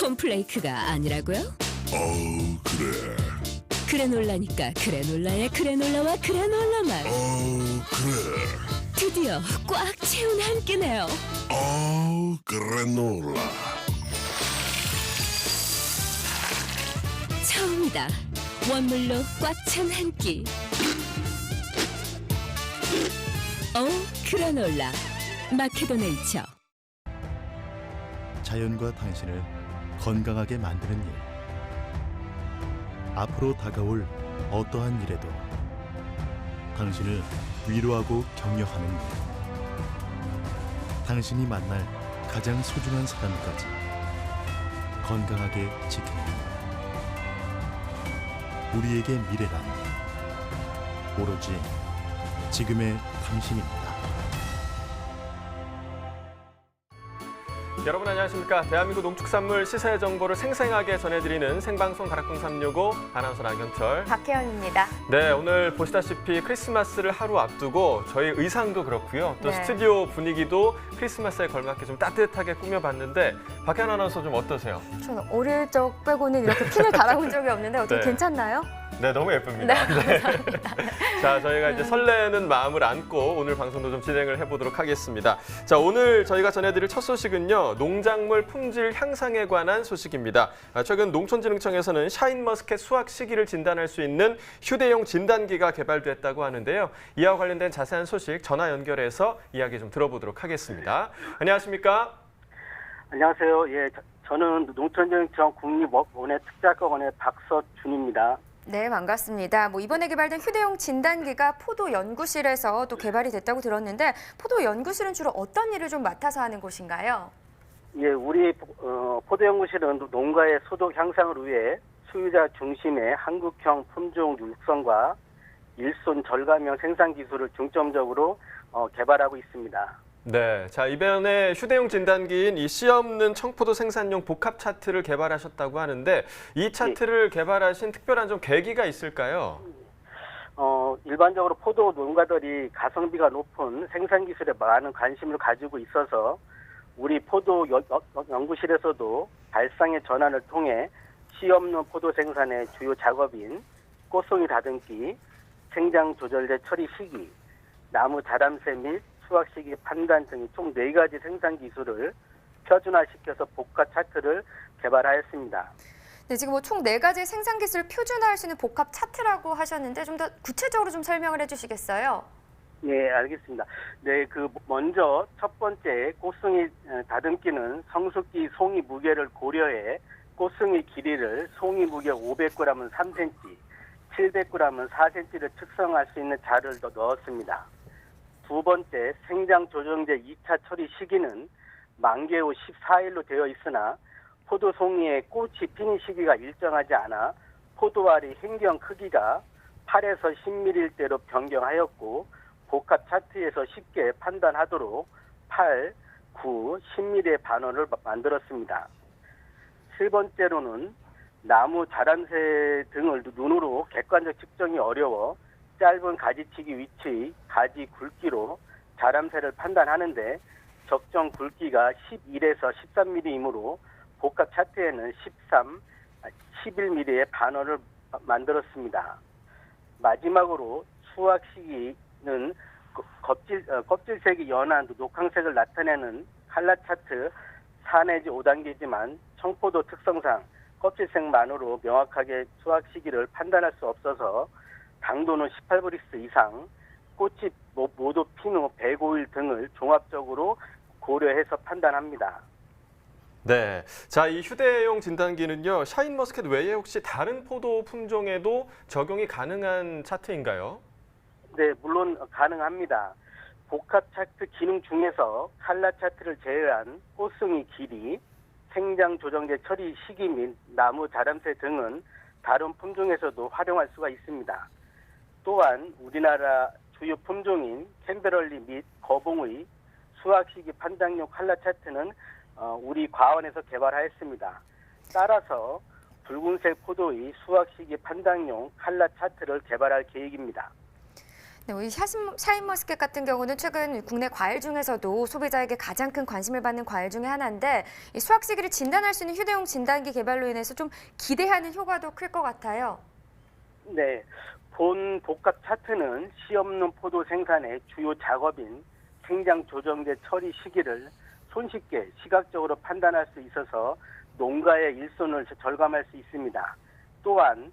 콘플레이크가 아니라고요? 그래. 그래놀라니까 그래놀라의 그래놀라와 그래놀라 맛. 그래. 드디어 꽉 채운 한 끼네요. 그래놀라. 처음이다. 원물로 꽉 찬 한 끼. 그래놀라 마케도네이처. 자연과 당신을 건강하게 만드는 일. 앞으로 다가올 어떠한 일에도 당신을 위로하고 격려하는 일. 당신이 만날 가장 소중한 사람까지 건강하게 지키는 일. 우리에게 미래란 오로지 지금의 당신입니다. 여러분 안녕하십니까. 대한민국 농축산물 시세 정보를 생생하게 전해드리는 생방송 가락동 365 아나운서 나경철, 박혜영입니다. 네, 오늘 보시다시피 크리스마스를 하루 앞두고 저희 의상도 그렇고요. 또 네. 스튜디오 분위기도 크리스마스에 걸맞게 좀 따뜻하게 꾸며봤는데 박혜영 아나운서 좀 어떠세요? 저는 어릴 적 빼고는 이렇게 핀을 달아본 적이 없는데 어떻게 네. 괜찮나요? 네, 너무 예쁩니다. 네, 자, 저희가 이제 설레는 마음을 안고 오늘 방송도 좀 진행을 해보도록 하겠습니다. 자, 오늘 저희가 전해드릴 첫 소식은요, 농작물 품질 향상에 관한 소식입니다. 최근 농촌진흥청에서는 샤인머스켓 수확 시기를 진단할 수 있는 휴대용 진단기가 개발됐다고 하는데요. 이와 관련된 자세한 소식 전화 연결해서 이야기 좀 들어보도록 하겠습니다. 안녕하십니까? 안녕하세요. 예, 저는 농촌진흥청 국립원예특작학원의 박서준입니다. 네, 반갑습니다. 이번에 개발된 휴대용 진단기가 포도 연구실에서 또 개발이 됐다고 들었는데 포도 연구실은 주로 어떤 일을 좀 맡아서 하는 곳인가요? 예, 우리 포도연구실은 농가의 소득 향상을 위해 소유자 중심의 한국형 품종 육성과 일손 절감형 생산 기술을 중점적으로 개발하고 있습니다. 네, 자, 이번에 휴대용 진단기인 이 씨 없는 청포도 생산용 복합 차트를 개발하셨다고 하는데 이 차트를 개발하신 특별한 좀 계기가 있을까요? 일반적으로 포도 농가들이 가성비가 높은 생산 기술에 많은 관심을 가지고 있어서 우리 포도 연구실에서도 발상의 전환을 통해 씨 없는 포도 생산의 주요 작업인 꽃송이 다듬기, 생장 조절제 처리 시기, 나무 자람세 및 수확 시기 판단 등이 총 4가지 생산 기술을 표준화시켜서 복합 차트를 개발하였습니다. 네, 지금 총 4가지 생산 기술을 표준화할 수 있는 복합 차트라고 하셨는데 좀 더 구체적으로 좀 설명을 해주시겠어요? 네, 알겠습니다. 네, 먼저 첫 번째 꽃송이 다듬기는 성숙기 송이 무게를 고려해 꽃송이 길이를 송이 무게 500g은 3cm, 700g은 4cm를 측정할 수 있는 자를 넣었습니다. 두 번째, 생장 조정제 2차 처리 시기는 만개 후 14일로 되어 있으나 포도 송이의 꽃이 피는 시기가 일정하지 않아 포도알이 행경 크기가 8에서 10mm일 대로 변경하였고 복합 차트에서 쉽게 판단하도록 8, 9, 10mm의 반원을 만들었습니다. 세 번째로는 나무 자람세 등을 눈으로 객관적 측정이 어려워 짧은 가지치기 위치의 가지 굵기로 자람세를 판단하는데 적정 굵기가 11에서 13mm이므로 복합 차트에는 13, 11mm의 반원을 만들었습니다. 마지막으로 수확 시기는 껍질색이 연한 녹황색을 나타내는 칼라 차트 4 내지 5단계지만 청포도 특성상 껍질색만으로 명확하게 수확 시기를 판단할 수 없어서 당도는 18브릭스 이상, 꽃이 모두 핀 후 105일 등을 종합적으로 고려해서 판단합니다. 네, 자, 이 휴대용 진단기는요, 샤인머스켓 외에 혹시 다른 포도 품종에도 적용이 가능한 차트인가요? 네, 물론 가능합니다. 복합 차트 기능 중에서 칼라 차트를 제외한 꽃송이 길이, 생장 조정제 처리 시기 및 나무 자람세 등은 다른 품종에서도 활용할 수가 있습니다. 또한 우리나라 주요 품종인 캔베럴리 및 거봉의 수확 시기 판단용 칼라 차트는 우리 과원에서 개발하였습니다. 따라서 붉은색 포도의 수확 시기 판단용 칼라 차트를 개발할 계획입니다. 네, 이 샤인머스켓 같은 경우는 최근 국내 과일 중에서도 소비자에게 가장 큰 관심을 받는 과일 중에 하나인데 이 수확 시기를 진단할 수 있는 휴대용 진단기 개발로 인해서 좀 기대하는 효과도 클 것 같아요. 네, 본 복합 차트는 씨 없는 포도 생산의 주요 작업인 생장 조정제 처리 시기를 손쉽게 시각적으로 판단할 수 있어서 농가의 일손을 절감할 수 있습니다. 또한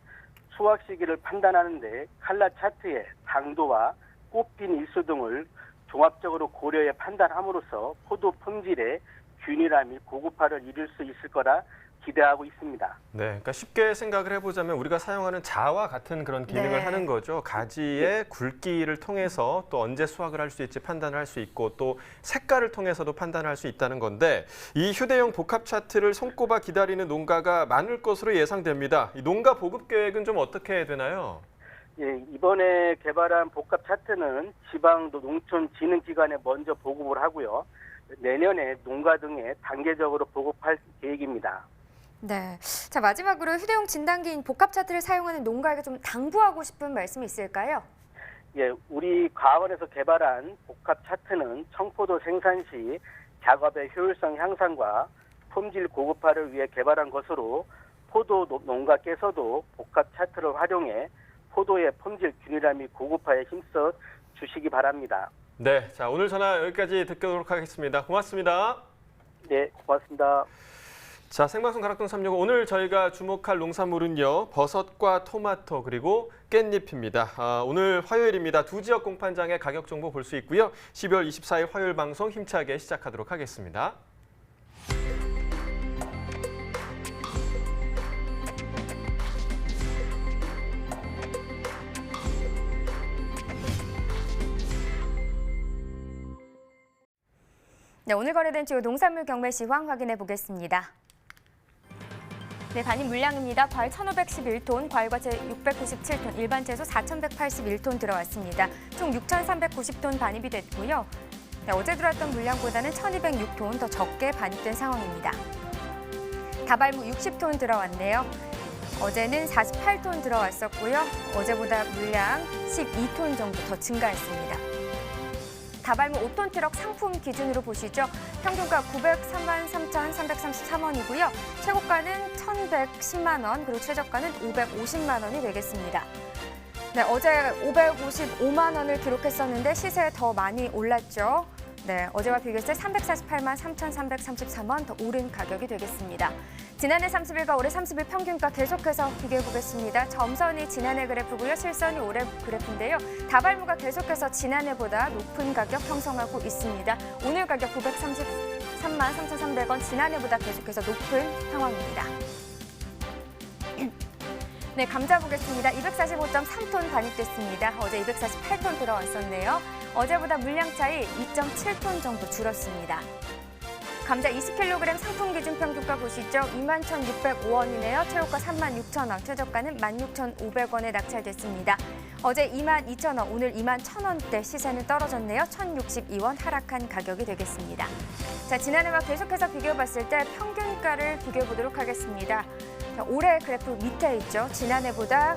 수확 시기를 판단하는데 칼라 차트의 당도와 꽃핀 일수 등을 종합적으로 고려해 판단함으로써 포도 품질의 균일함 및 고급화를 이룰 수 있을 거라 기대하고 있습니다. 네, 그러니까 쉽게 생각을 해보자면 우리가 사용하는 자와 같은 그런 기능을 네. 하는 거죠. 가지의 굵기를 통해서 또 언제 수확을 할 수 있지 판단을 할 수 있고 또 색깔을 통해서도 판단을 할 수 있다는 건데 이 휴대용 복합 차트를 손꼽아 기다리는 농가가 많을 것으로 예상됩니다. 이 농가 보급 계획은 좀 어떻게 되나요? 예, 이번에 개발한 복합 차트는 지방 농촌진흥기관에 먼저 보급을 하고요. 내년에 농가 등에 단계적으로 보급할 계획입니다. 네. 자, 마지막으로 휴대용 진단기인 복합 차트를 사용하는 농가에게 좀 당부하고 싶은 말씀이 있을까요? 예, 우리 과원에서 개발한 복합 차트는 청포도 생산 시 작업의 효율성 향상과 품질 고급화를 위해 개발한 것으로 포도 농가께서도 복합 차트를 활용해 포도의 품질 균일함 및 고급화에 힘써 주시기 바랍니다. 네, 자 오늘 전화 여기까지 듣도록 하겠습니다. 고맙습니다. 네, 고맙습니다. 자, 생방송 가락동 365 오늘 저희가 주목할 농산물은요. 버섯과 토마토 그리고 깻잎입니다. 오늘 화요일입니다. 두 지역 공판장의 가격 정보 볼 수 있고요. 12월 24일 화요일 방송 힘차게 시작하도록 하겠습니다. 네, 오늘 거래된 주요 농산물 경매 시황 확인해 보겠습니다. 네, 반입 물량입니다. 과일 1,511톤, 과일과채 697톤, 일반 채소 4,181톤 들어왔습니다. 총 6,390톤 반입이 됐고요. 네, 어제 들어왔던 물량보다는 1,206톤 더 적게 반입된 상황입니다. 다발무 60톤 들어왔네요. 어제는 48톤 들어왔었고요. 어제보다 물량 12톤 정도 더 증가했습니다. 다발무 5톤 트럭 상품 기준으로 보시죠. 평균가 933,333원이고요. 최고가는 1,110만 원, 그리고 최저가는 550만 원이 되겠습니다. 네, 어제 555만 원을 기록했었는데 시세 더 많이 올랐죠. 네, 어제와 비교했을 때 348만 3,333원 더 오른 가격이 되겠습니다. 지난해 30일과 올해 30일 평균가 계속해서 비교해 보겠습니다. 점선이 지난해 그래프고요. 실선이 올해 그래프인데요. 다발무가 계속해서 지난해보다 높은 가격 형성하고 있습니다. 오늘 가격 933만 3,300원, 지난해보다 계속해서 높은 상황입니다. 네, 감자 보겠습니다. 245.3톤 반입됐습니다. 어제 248톤 들어왔었네요. 어제보다 물량 차이 2.7톤 정도 줄었습니다. 감자 20kg 상품 기준 평균가 보시죠. 21,605원이네요. 최고가 36,000원, 최저가는 16,500원에 낙찰됐습니다. 어제 22,000원, 오늘 21,000원대 시세는 떨어졌네요. 1,062원 하락한 가격이 되겠습니다. 자, 지난해와 계속해서 비교해봤을 때 평균가를 비교해보도록 하겠습니다. 자, 올해 그래프 밑에 있죠. 지난해보다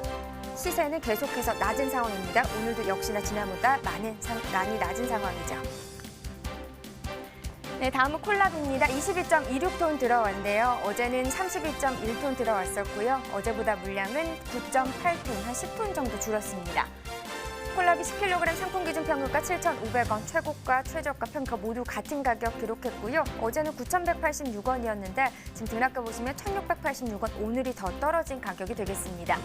시세는 계속해서 낮은 상황입니다. 오늘도 역시나 지난해보다 많이 낮은 상황이죠. 네, 다음은 콜라비입니다. 22.26톤 들어왔네요. 어제는 32.1톤 들어왔었고요. 어제보다 물량은 9.8톤, 한 10톤 정도 줄었습니다. 콜라비 10kg 상품 기준 평균가 7,500원, 최고가, 최저가 평가 모두 같은 가격 기록했고요. 어제는 9,186원이었는데 지금 등락가 보시면 1,686원, 오늘이 더 떨어진 가격이 되겠습니다.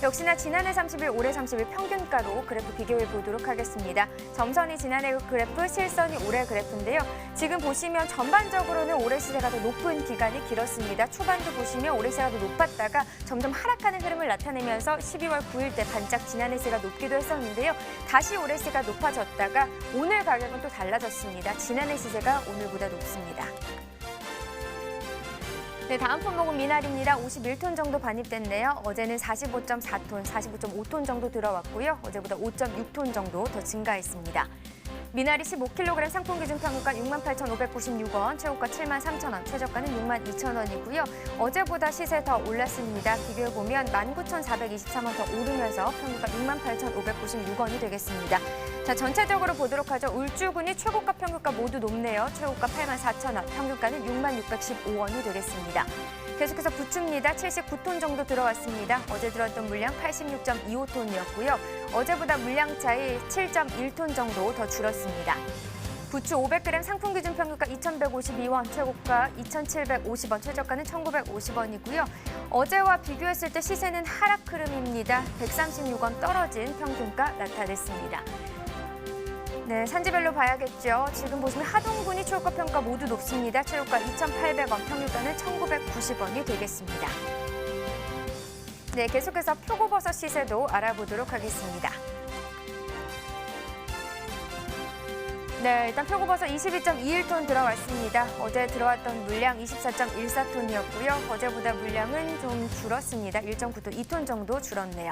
역시나 지난해 30일, 올해 30일 평균가로 그래프 비교해 보도록 하겠습니다. 점선이 지난해 그래프, 실선이 올해 그래프인데요. 지금 보시면 전반적으로는 올해 시세가 더 높은 기간이 길었습니다. 초반도 보시면 올해 시세가 더 높았다가 점점 하락하는 흐름을 나타내면서 12월 9일 때 반짝 지난해 시세가 높기도 했었는데요. 다시 올해 시세가 높아졌다가 오늘 가격은 또 달라졌습니다. 지난해 시세가 오늘보다 높습니다. 네, 다음 품목은 미나리입니다. 51톤 정도 반입됐네요. 어제는 45.4톤, 45.5톤 정도 들어왔고요. 어제보다 5.6톤 정도 더 증가했습니다. 미나리 15kg 상품 기준 평균가 68,596원, 최고가 73,000원, 최저가는 62,000원이고요. 어제보다 시세 더 올랐습니다. 비교해보면 19,423원 더 오르면서 평균가 68,596원이 되겠습니다. 자, 전체적으로 보도록 하죠. 울주군이 최고가 평균가 모두 높네요. 최고가 84,000원, 평균가는 6615원이 되겠습니다. 계속해서 부추입니다. 79톤 정도 들어왔습니다. 어제 들어왔던 물량 86.25톤이었고요. 어제보다 물량 차이 7.1톤 정도 더 줄었습니다. 부추 500g 상품 기준 평균가 2,152원, 최고가 2,750원, 최저가는 1,950원이고요. 어제와 비교했을 때 시세는 하락 흐름입니다. 136원 떨어진 평균가 나타냈습니다. 네, 산지별로 봐야겠죠. 지금 보시면 하동군이 최고가 평가 모두 높습니다. 최고가 2,800원, 평균가는 1,990원이 되겠습니다. 네, 계속해서 표고버섯 시세도 알아보도록 하겠습니다. 네, 일단 표고버섯 22.21톤 들어왔습니다. 어제 들어왔던 물량 24.14톤이었고요. 어제보다 물량은 좀 줄었습니다. 1.9톤, 2톤 정도 줄었네요.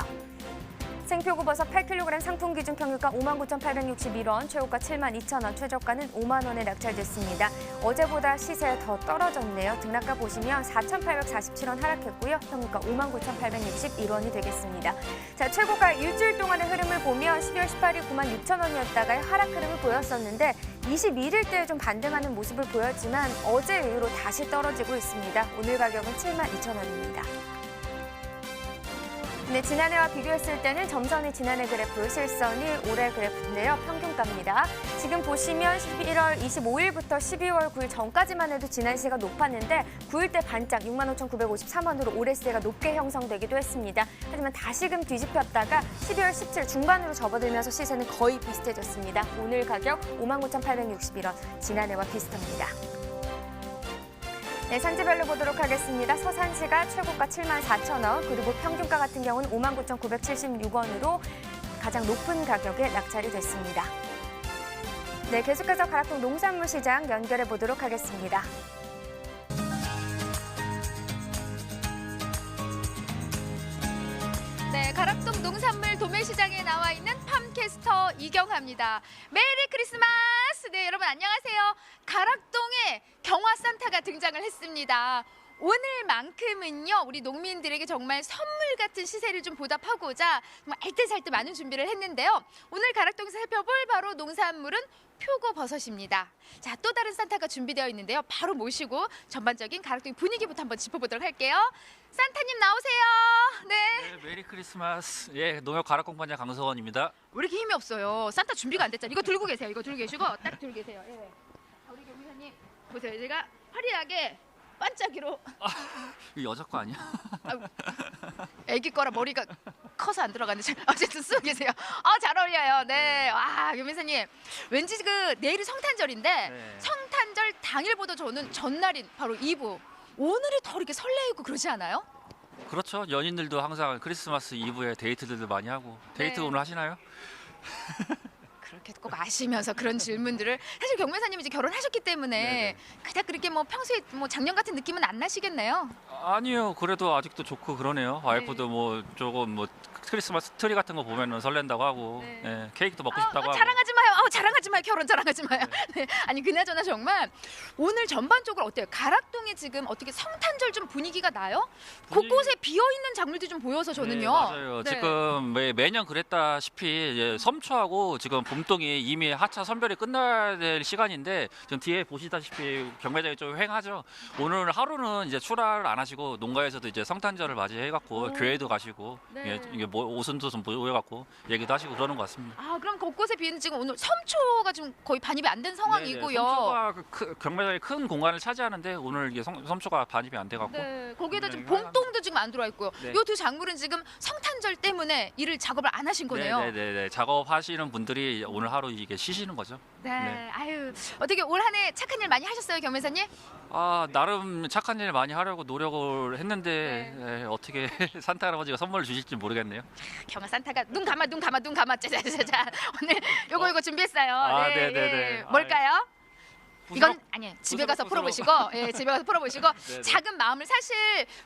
생표고버섯 8kg 상품 기준 평균가 59,861원, 최고가 72,000원, 최저가는 5만 원에 낙찰됐습니다. 어제보다 시세 더 떨어졌네요. 등락가 보시면 4,847원 하락했고요. 평균가 59,861원이 되겠습니다. 자, 최고가 일주일 동안의 흐름을 보면 12월 18일 96,000원이었다가 하락 흐름을 보였었는데 21일째 좀 반등하는 모습을 보였지만 어제 이후로 다시 떨어지고 있습니다. 오늘 가격은 72,000원입니다. 네, 지난해와 비교했을 때는 점선이 지난해 그래프, 실선이 올해 그래프인데요. 평균가입니다. 지금 보시면 11월 25일부터 12월 9일 전까지만 해도 지난 시세가 높았는데 9일 때 반짝 65,953원으로 올해 시세가 높게 형성되기도 했습니다. 하지만 다시금 뒤집혔다가 12월 17일 중반으로 접어들면서 시세는 거의 비슷해졌습니다. 오늘 가격 59,861원, 지난해와 비슷합니다. 네, 산지별로 보도록 하겠습니다. 서산시가 최고가 74,000원, 그리고 평균가 같은 경우는 59,976원으로 가장 높은 가격에 낙찰이 됐습니다. 네, 계속해서 가락동 농산물 시장 연결해 보도록 하겠습니다. 네, 가락동 농산물 도매시장에 나와 있는 팜캐스터 이경하입니다. 메리 크리스마스! 네, 여러분 안녕하세요. 가락동에 경화 산타가 등장을 했습니다. 오늘만큼은요, 우리 농민들에게 정말 선물 같은 시세를 좀 보답하고자 정말 알뜰살뜰 많은 준비를 했는데요. 오늘 가락동에서 살펴볼 바로 농산물은 표고버섯입니다. 자, 또 다른 산타가 준비되어 있는데요. 바로 모시고 전반적인 가락동 분위기부터 한번 짚어보도록 할게요. 산타님 나오세요. 네. 네, 메리 크리스마스. 예, 농협 가락공판장 강서원입니다. 왜 이렇게 힘이 없어요? 산타 준비가 안 됐잖아요. 이거 들고 계세요. 이거 들고 계시고 딱 들고 계세요. 예. 자, 우리 경비사님 보세요. 제가 화려하게 반짝이로. 이거 여자 거 아니야? 애기 거라 머리가 커서 안 들어가는데 어쨌든 쓰고 계세요. 잘 어울려요. 네. 와, 경비사님 왠지 그 내일이 성탄절인데 네. 성탄절 당일보다 저는 전날인 바로 이브. 오늘이 더 이렇게 설레이고 그러지 않아요? 그렇죠. 연인들도 항상 크리스마스 이브에 데이트들도 많이 하고. 데이트 네. 오늘 하시나요? 그렇게 꼭 아시면서 그런 질문들을 사실 경매사님이 이제 결혼하셨기 때문에 네네. 그닥 그렇게 뭐 평소에 뭐 작년 같은 느낌은 안 나시겠네요. 아니요. 그래도 아직도 좋고 그러네요. 와이프도 뭐 조금 뭐 크리스마스 트리 같은 거 보면은 설렌다고 하고 네. 예, 케이크도 먹고 싶다고 하고. 자랑하지 마요. 자랑하지 마요. 결혼 자랑하지 마요. 네. 아니 그나저나 정말 오늘 전반적으로 어때요? 가락동에 지금 어떻게 성탄절 좀 분위기가 나요? 곳곳에 비어 있는 작물도 좀 보여서 저는요. 네, 맞아요. 네. 지금 매년 그랬다시피 이제 섬초하고 지금 봄동이 이미 하차 선별이 끝나야 될 시간인데 지금 뒤에 보시다시피 경매장이 좀 휑하죠. 오늘 하루는 이제 출하를 안 하시고 농가에서도 이제 성탄절을 맞이해갖고 교회도 가시고 네. 예, 이게 뭐 오순도 좀 보여갖고 얘기도 하시고 그러는 것 같습니다. 그럼 곳곳에 비는 지금 오늘 섬초가 좀 거의 반입이 안 된 상황이고요. 섬초가 경매장이 큰 공간을 차지하는데 오늘 이게 섬초가 반입이 안 돼갖고. 네, 거기에다 지금 네, 봄동도 지금 안 들어와 있고요. 네. 이 두 작물은 지금 성탄절 때문에 일을 작업을 안 하신 거네요. 네네네. 작업하시는 분들이 오늘 하루 이게 쉬시는 거죠. 네. 네. 아유, 어떻게 올 한 해 착한 일 많이 하셨어요, 경매사님? 나름 착한 일 많이 하려고 노력을 했는데 네. 어떻게 산타 할아버지가 선물을 주실지 모르겠네요. 경화 산타가 눈 감아 짜자자자 오늘 요거 준비했어요. 네네네. 뭘까요? 이건 아니에요. 집에 가서 부스럭부스럭. 풀어보시고, 예, 집에 가서 풀어보시고 네네. 작은 마음을 사실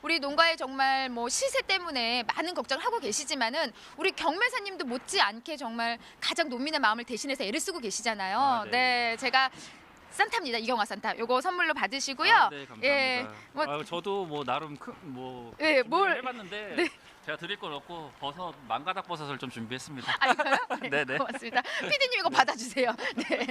우리 농가에 정말 뭐 시세 때문에 많은 걱정을 하고 계시지만은 우리 경매사님도 못지않게 정말 가장 농민의 마음을 대신해서 애를 쓰고 계시잖아요. 아, 네. 네, 제가 산타입니다. 이경화 산타. 요거 선물로 받으시고요. 아, 네, 감사합니다. 예, 뭐 아, 저도 뭐 나름 뭐 예, 뭘 해봤는데 네. 제가 드릴 건 없고 버섯 망가닥 버섯을 좀 준비했습니다. 아, 이거요? 네네. 고맙습니다. 피디님 이거 받아주세요. 네.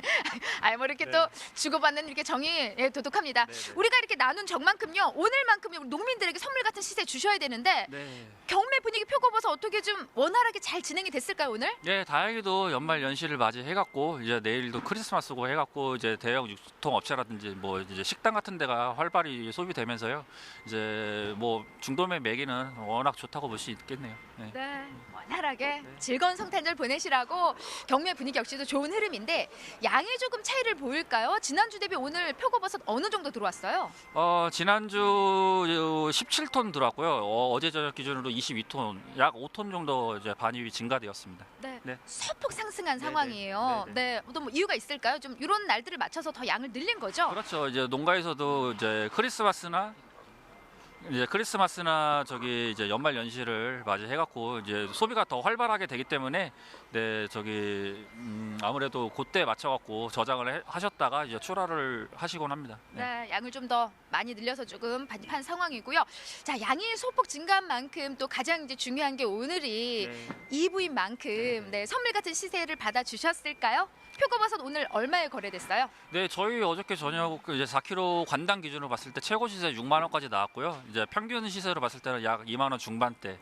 아, 뭐 이렇게 네. 또 주고받는 이렇게 정이 예, 도둑합니다. 네네. 우리가 이렇게 나눈 정만큼요, 오늘만큼요, 우리 농민들에게 선물 같은 시세 주셔야 되는데 네. 경매 분위기 표고버섯 어떻게 좀 원활하게 잘 진행이 됐을까요 오늘? 네, 다행히도 연말 연시를 맞이해갖고 이제 내일도 크리스마스고 해갖고 이제 대형 유통업체라든지 뭐 이제 식당 같은 데가 활발히 소비되면서요. 이제 뭐 중도매 매기는 워낙 좋다고 볼 수 있겠네요. 네. 네, 원활하게 즐거운 성탄절 보내시라고 경매 분위기 역시도 좋은 흐름인데 양이 조금 차이를 보일까요? 지난주 대비 오늘 표고버섯 어느 정도 들어왔어요? 지난주 17톤 들어왔고요. 어제 저녁 기준으로 22톤, 약 5톤 정도 이제 반입이 증가되었습니다. 네, 네. 소폭 상승한 네네. 상황이에요. 네네. 네, 어떤 뭐 이유가 있을까요? 좀 이런 날들을 맞춰서 더 양을 늘린 거죠? 그렇죠. 이제 농가에서도 이제 크리스마스나 저기 이제 연말 연시를 맞이해갖고 이제 소비가 더 활발하게 되기 때문에 네 저기 아무래도 그때 맞춰갖고 저장을 하셨다가 이제 출하를 하시곤 합니다. 네, 양을 좀 더 많이 늘려서 조금 반입한 상황이고요. 자, 양이 소폭 증가한 만큼 또 가장 이제 중요한 게 오늘이 네. 2부인 만큼 네, 선물 같은 시세를 받아 주셨을까요? 표고버섯 오늘 얼마에 거래됐어요? 네, 저희 어저께 저녁 이제 4kg 관당 기준으로 봤을 때 최고 시세 6만 원까지 나왔고요. 이제 평균 시세로 봤을 때는 약 2만 원 중반대.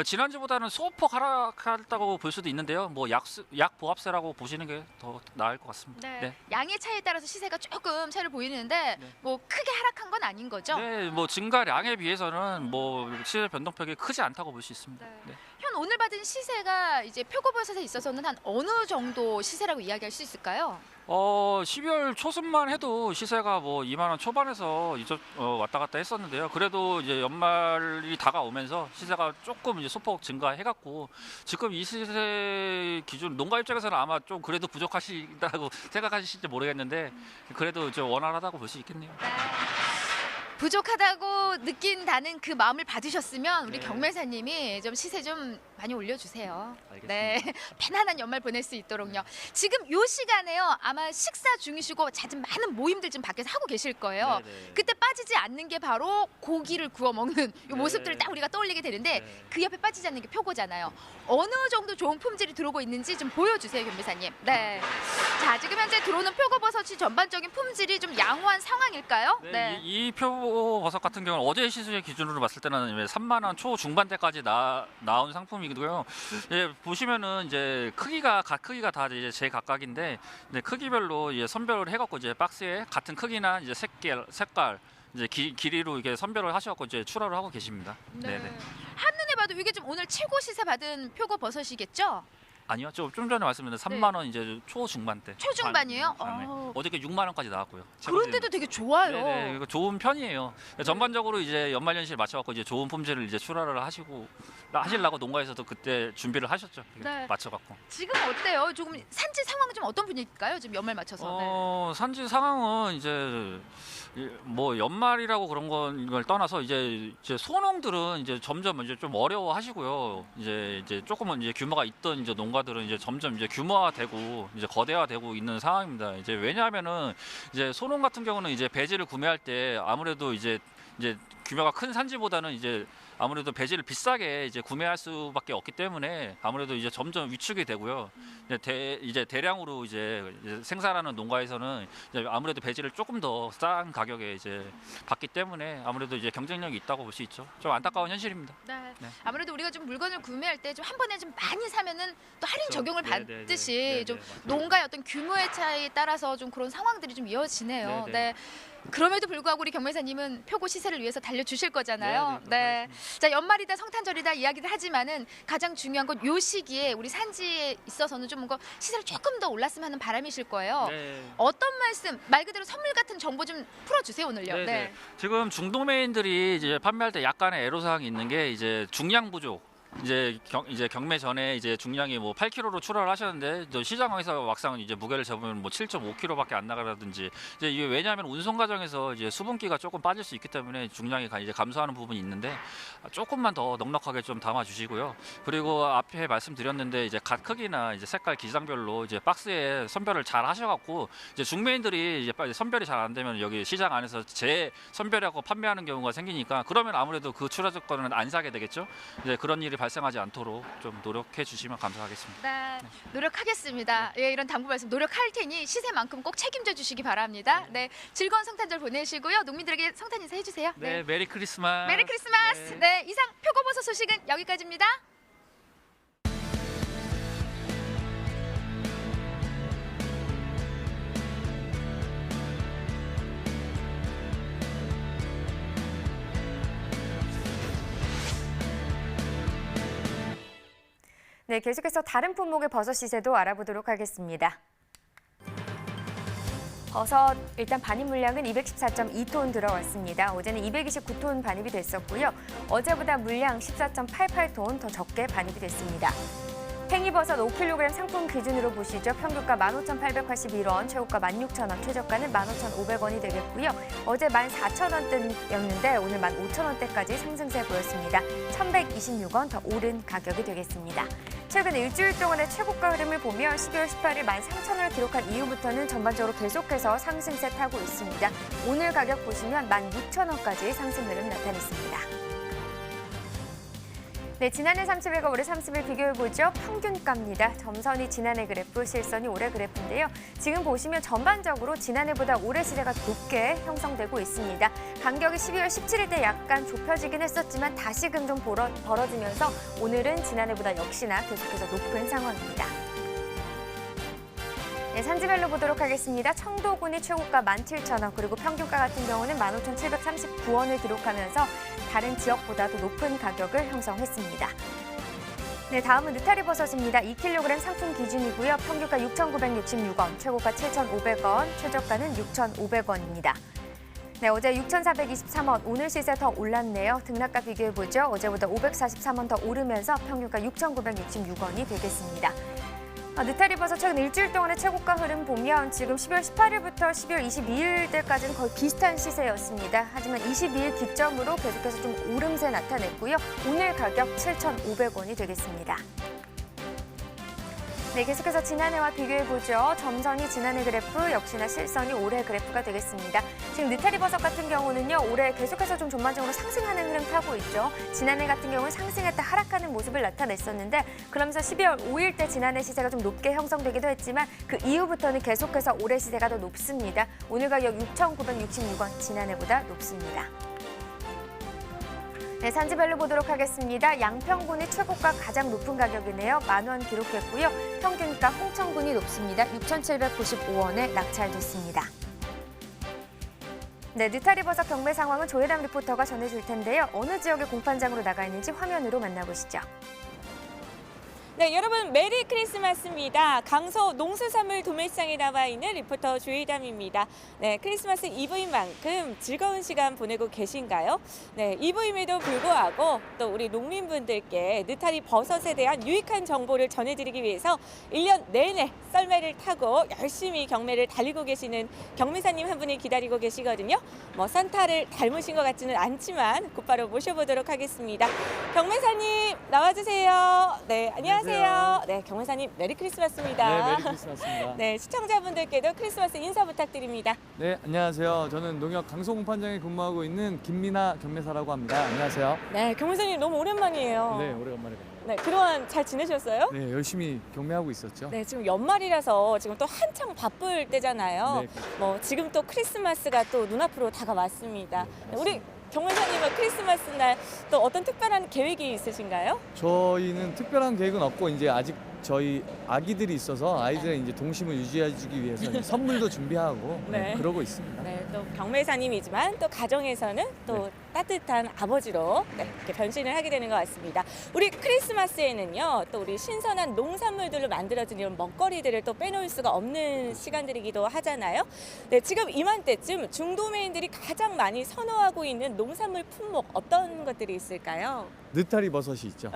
지난주보다는 소폭 하락했다고 볼 수도 있는데요. 뭐 약 보합세라고 보시는 게 더 나을 것 같습니다. 네. 네. 양의 차이에 따라서 시세가 조금 차이를 보이는데 네. 뭐 크게 하락한 건 아닌 거죠? 네, 뭐 증가량에 비해서는 뭐 시세 변동폭이 크지 않다고 볼 수 있습니다. 네. 네. 현 오늘 받은 시세가 이제 표고버섯에 있어서는 한 어느 정도 시세라고 이야기할 수 있을까요? 12월 초순만 해도 시세가 뭐 2만 원 초반에서 왔다 갔다 했었는데요. 그래도 이제 연말이 다가오면서 시세가 조금 이제 소폭 증가해갖고 지금 이 시세 기준 농가 입장에서는 아마 좀 그래도 부족하시다고 생각하실지 모르겠는데 그래도 좀 원활하다고 볼 수 있겠네요. 부족하다고 느낀다는 그 마음을 받으셨으면 우리 네. 경매사님이 좀 시세 좀 많이 올려주세요. 알겠습니다. 네, 편안한 연말 보낼 수 있도록요. 지금 요 시간에요. 아마 식사 중이시고 잦은 많은 모임들 지금 밖에서 하고 계실 거예요. 네네. 그때 빠지지 않는 게 바로 고기를 구워 먹는 요 네. 모습들을 딱 우리가 떠올리게 되는데 네. 그 옆에 빠지지 않는 게 표고잖아요. 어느 정도 좋은 품질이 들어오고 있는지 좀 보여주세요, 경매사님. 네. 자, 지금 현재 들어오는 표고버섯이 전반적인 품질이 좀 양호한 상황일까요? 네, 이 표버섯 같은 경우는 어제 시세 기준으로 봤을 때는 3만 원 초 중반대까지 나온 상품이고요. 예, 보시면은 이제 각 크기가 다 이제 제각각인데 이제 크기별로 이제 선별을 해갖고 이제 박스에 같은 크기나 이제 색깔 이제 길이로 이게 선별을 하셔갖고 이제 출하를 하고 계십니다. 네. 네네. 한눈에 봐도 이게 좀 오늘 최고 시세 받은 표고버섯이겠죠? 아니요, 좀 전에 말씀드린 3만 원 이제 초중반대. 초중반이에요? 네. 어. 어저께 6만 원까지 나왔고요. 그런데도 되게 좋아요. 네네, 이거 좋은 편이에요. 전반적으로 이제 연말연시를 맞춰갖고 이제 좋은 품질을 이제 출하를 하시려고 농가에서도 그때 준비를 하셨죠. 네. 맞춰갖고. 지금 어때요? 조금 산지 상황은 좀 어떤 분위기일까요? 지금 연말 맞춰서. 산지 상황은 이제 뭐 연말이라고 그런 걸 떠나서 이제 소농들은 이제 점점 이제 좀 어려워하시고요. 이제 조금은 이제 규모가 있던 이제 농가들은 이제 점점 이제 규모화되고 이제 거대화되고 있는 상황입니다. 이제 왜냐하면은 이제 소농 같은 경우는 이제 배지를 구매할 때 아무래도 이제 규모가 큰 산지보다는 이제 아무래도 배지를 비싸게 이제 구매할 수밖에 없기 때문에 아무래도 이제 점점 위축이 되고요. 이제 대량으로 이제 생산하는 농가에서는 이제 아무래도 배지를 조금 더 싼 가격에 이제 받기 때문에 아무래도 이제 경쟁력이 있다고 볼 수 있죠. 좀 안타까운 현실입니다. 네. 네. 아무래도 우리가 좀 물건을 구매할 때 좀 한 번에 좀 많이 사면은 또 할인 그렇죠. 적용을 네네네. 받듯이 네네. 좀 맞습니다. 농가의 어떤 규모의 차이에 따라서 좀 그런 상황들이 좀 이어지네요. 네네. 네. 그럼에도 불구하고 우리 경매사님은 표고 시세를 위해서 달려주실 거잖아요. 네. 자, 연말이다 성탄절이다 이야기를 하지만은 가장 중요한 건 요 시기에 우리 산지에 있어서는 좀 뭔가 시세를 조금 더 올랐으면 하는 바람이실 거예요. 네. 어떤 말씀, 말 그대로 선물 같은 정보 좀 풀어주세요 오늘요. 네네. 네. 지금 중도매인들이 이제 판매할 때 약간의 애로사항이 있는 게 이제 중량 부족. 이제 경매 전에 이제 중량이 뭐 8kg로 출하를 하셨는데 또 시장에서 막상 이제 무게를 잡으면 뭐 7.5kg밖에 안 나가라든지 이제 이게 왜냐하면 운송 과정에서 이제 수분기가 조금 빠질 수 있기 때문에 중량이 이제 감소하는 부분이 있는데 조금만 더 넉넉하게 좀 담아 주시고요. 그리고 앞에 말씀드렸는데 이제 갓 크기나 이제 색깔 기장별로 이제 박스에 선별을 잘 하셔갖고 이제 중매인들이 이제 빨리 선별이 잘 안 되면 여기 시장 안에서 재선별하고 판매하는 경우가 생기니까 그러면 아무래도 그 출하 조건은 안 사게 되겠죠. 이제 그런 일이 발생하지 않도록 좀 노력해 주시면 감사하겠습니다. 네, 노력하겠습니다. 예, 이런 당부 말씀 노력할 테니 시세만큼 꼭 책임져 주시기 바랍니다. 네, 즐거운 성탄절 보내시고요. 농민들에게 성탄 인사 해주세요. 네, 메리 크리스마스. 메리 크리스마스. 네, 이상 표고버섯 소식은 여기까지입니다. 네, 계속해서 다른 품목의 버섯 시세도 알아보도록 하겠습니다. 버섯 일단 반입 물량은 214.2톤 들어왔습니다. 어제는 229톤 반입이 됐었고요. 어제보다 물량 14.88톤 더 적게 반입이 됐습니다. 팽이버섯 5kg 상품 기준으로 보시죠. 평균가 15,881원, 최고가 16,000원, 최저가는 15,500원이 되겠고요. 어제 14,000원대였는데 오늘 15,000원대까지 상승세 보였습니다. 1,126원 더 오른 가격이 되겠습니다. 최근 일주일 동안의 최고가 흐름을 보면 12월 18일 13,000원을 기록한 이후부터는 전반적으로 계속해서 상승세 타고 있습니다. 오늘 가격 보시면 16,000원까지 상승 흐름 나타냈습니다. 네, 지난해 30일과 올해 30일 비교해보죠. 평균가입니다. 점선이 지난해 그래프, 실선이 올해 그래프인데요. 지금 보시면 전반적으로 지난해보다 올해 시세가 높게 형성되고 있습니다. 간격이 12월 17일 때 약간 좁혀지긴 했었지만 다시금 좀 벌어지면서 오늘은 지난해보다 역시나 계속해서 높은 상황입니다. 네, 산지별로 보도록 하겠습니다. 청도군이 최고가 17,000원, 그리고 평균가 같은 경우는 15,739원을 기록하면서 다른 지역보다 더 높은 가격을 형성했습니다. 네, 다음은 느타리버섯입니다. 2kg 상품 기준이고요. 평균가 6,966원, 최고가 7,500원, 최저가는 6,500원입니다. 네, 어제 6,423원, 오늘 시세 더 올랐네요. 등락가 비교해보죠. 어제보다 543원 더 오르면서 평균가 6,966원이 되겠습니다. 느타리버섯 최근 일주일 동안의 최고가 흐름 보면 지금 12월 18일부터 12월 22일까지는 거의 비슷한 시세였습니다. 하지만 22일 기점으로 계속해서 좀 오름세 나타냈고요. 오늘 가격 7,500원이 되겠습니다. 네, 계속해서 지난해와 비교해보죠. 점선이 지난해 그래프, 역시나 실선이 올해 그래프가 되겠습니다. 지금 느타리버섯 같은 경우는요, 올해 계속해서 좀 전반적으로 상승하는 흐름 타고 있죠. 지난해 같은 경우는 상승했다 하락하는 모습을 나타냈었는데 그러면서 12월 5일 때 지난해 시세가 좀 높게 형성되기도 했지만 그 이후부터는 계속해서 올해 시세가 더 높습니다. 오늘 가격 6,966원, 지난해보다 높습니다. 네, 산지별로 보도록 하겠습니다. 양평군이 최고가 가장 높은 가격이네요. 10,000원 기록했고요. 평균가 홍천군이 높습니다. 6,795원에 낙찰됐습니다. 네, 느타리버섯 경매 상황은 조혜담 리포터가 전해줄 텐데요. 어느 지역의 공판장으로 나가 있는지 화면으로 만나보시죠. 네, 여러분 메리 크리스마스입니다. 강서 농수산물 도매시장에 나와 있는 리포터 조혜담입니다. 네, 크리스마스 이브인 만큼 즐거운 시간 보내고 계신가요? 네, 이브임에도 불구하고 또 우리 농민분들께 느타리 버섯에 대한 유익한 정보를 전해드리기 위해서 1년 내내 썰매를 타고 열심히 경매를 달리고 계시는 경매사님 한 분이 기다리고 계시거든요. 뭐 산타를 닮으신 것 같지는 않지만 곧바로 모셔보도록 하겠습니다. 경매사님 나와주세요. 네, 안녕하세요. 네, 경매사님 메리 크리스마스입니다. 네, 메리 크리스마스입니다. 네, 시청자분들께도 크리스마스 인사 부탁드립니다. 네, 안녕하세요. 저는 농협 강서공판장에 근무하고 있는 김민아 경매사라고 합니다. 안녕하세요. 네, 경매사님 너무 오랜만이에요. 네, 오래간만에 뵙니다. 네, 그동안 잘 지내셨어요? 네, 열심히 경매하고 있었죠. 네, 지금 연말이라서 지금 또 한창 바쁠 때잖아요. 네, 뭐 지금 또 크리스마스가 또 눈앞으로 다가왔습니다. 네, 우리 경매사님은 크리스마스 날 또 어떤 특별한 계획이 있으신가요? 저희는 특별한 계획은 없고 이제 아직 저희 아기들이 있어서 아이들의 이제 동심을 유지해주기 위해서 이제 선물도 준비하고 네. 그러고 있습니다. 네, 또 경매사님이지만 또 가정에서는 또 따뜻한 아버지로 이렇게 변신을 하게 되는 것 같습니다. 우리 크리스마스에는요, 또 우리 신선한 농산물들로 만들어진 이런 먹거리들을 또 빼놓을 수가 없는 시간들이기도 하잖아요. 네, 지금 이맘때쯤 중도매인들이 가장 많이 선호하고 있는 농산물 품목 어떤 것들이 있을까요? 느타리 버섯이 있죠.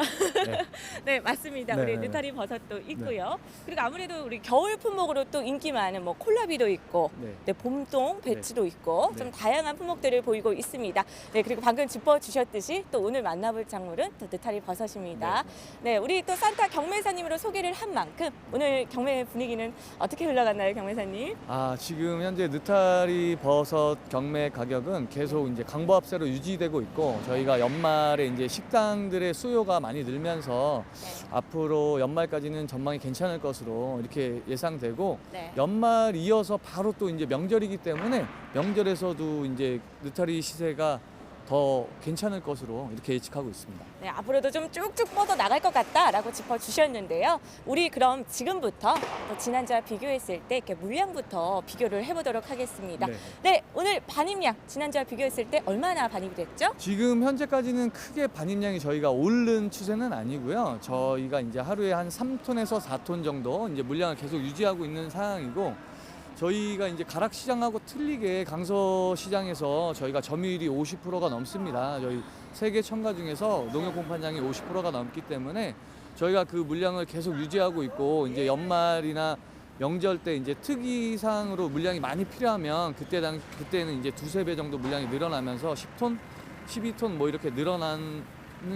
네. 네, 맞습니다. 네. 우리 느타리 버섯도 있고요. 그리고 아무래도 우리 겨울 품목으로 또 인기 많은 뭐 콜라비도 있고, 네. 네, 봄동 배추도 있고, 네. 좀 다양한 품목들을 보이고 있습니다. 네, 그리고 방금 짚어주셨듯이 또 오늘 만나볼 작물은 또 느타리 버섯입니다. 네, 우리 또 산타 경매사님으로 소개를 한 만큼 오늘 경매 분위기는 어떻게 흘러갔나요, 경매사님? 아, 지금 현재 느타리 버섯 경매 가격은 계속 이제 강보합세로 유지되고 있고, 저희가 연말에 이제 식당들의 수요가 많이 늘면서 앞으로 연말까지는 전망이 괜찮을 것으로 이렇게 예상되고, 네. 연말 이어서 바로 또 이제 명절이기 때문에 명절에서도 이제 느타리 시세가 더 괜찮을 것으로 이렇게 예측하고 있습니다. 네, 앞으로도 좀 쭉쭉 뻗어 나갈 것 같다라고 짚어주셨는데요. 우리 그럼 지금부터 또 지난주와 비교했을 때 이렇게 물량부터 비교를 해보도록 하겠습니다. 네. 네, 오늘 반입량 지난주와 비교했을 때 얼마나 반입이 됐죠? 지금 현재까지는 크게 반입량이 저희가 오른 추세는 아니고요. 저희가 이제 하루에 한 3톤에서 4톤 정도 이제 물량을 계속 유지하고 있는 상황이고, 저희가 이제 가락 시장하고 틀리게 강서 시장에서 저희가 점유율이 50%가 넘습니다. 저희 세계 첨가 중에서 농협 공판장이 50%가 넘기 때문에 저희가 그 물량을 계속 유지하고 있고, 이제 연말이나 명절 때 이제 특이상으로 물량이 많이 필요하면 그때는 이제 두세 배 정도 물량이 늘어나면서 10톤, 12톤 뭐 이렇게 늘어나는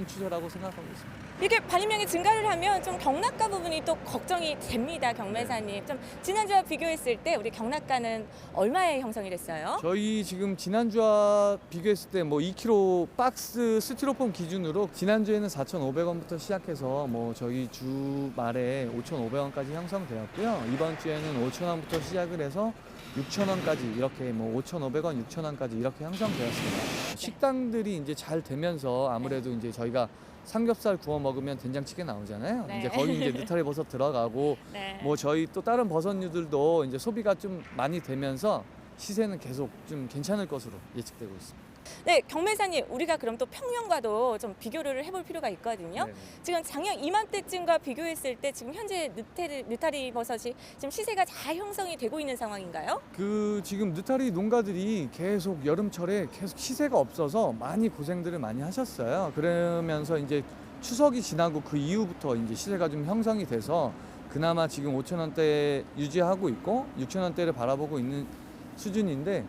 추세라고 생각하고 있습니다. 이렇게 반입량이 증가를 하면 좀 경락가 부분이 또 걱정이 됩니다, 경매사님. 좀 지난주와 비교했을 때 우리 경락가는 얼마에 형성이 됐어요? 저희 지금 지난주와 비교했을 때 뭐 2kg 박스 스티로폼 기준으로 지난주에는 4,500원부터 시작해서 뭐 저희 주말에 5,500원까지 형성되었고요. 이번 주에는 5,000원부터 시작을 해서 6,000원까지 이렇게 뭐 5,500원, 6,000원까지 이렇게 형성되었습니다. 식당들이 이제 잘 되면서 아무래도 이제 저희가 삼겹살 구워 먹으면 된장찌개 나오잖아요. 네. 이제 거기 이제 느타리 버섯 들어가고 네. 뭐 저희 또 다른 버섯류들도 이제 소비가 좀 많이 되면서 시세는 계속 좀 괜찮을 것으로 예측되고 있습니다. 네, 경매사님, 우리가 그럼 또 평년과도 좀 비교를 해볼 필요가 있거든요. 네네. 지금 작년 이맘때쯤과 비교했을 때 지금 현재 느타리 버섯이 지금 시세가 잘 형성이 되고 있는 상황인가요? 그 지금 느타리 농가들이 계속 여름철에 계속 시세가 없어서 많이 고생들을 많이 하셨어요. 그러면서 이제 추석이 지나고 그 이후부터 이제 시세가 좀 형성이 돼서 그나마 지금 5,000원대 유지하고 있고 6,000원대를 바라보고 있는 수준인데,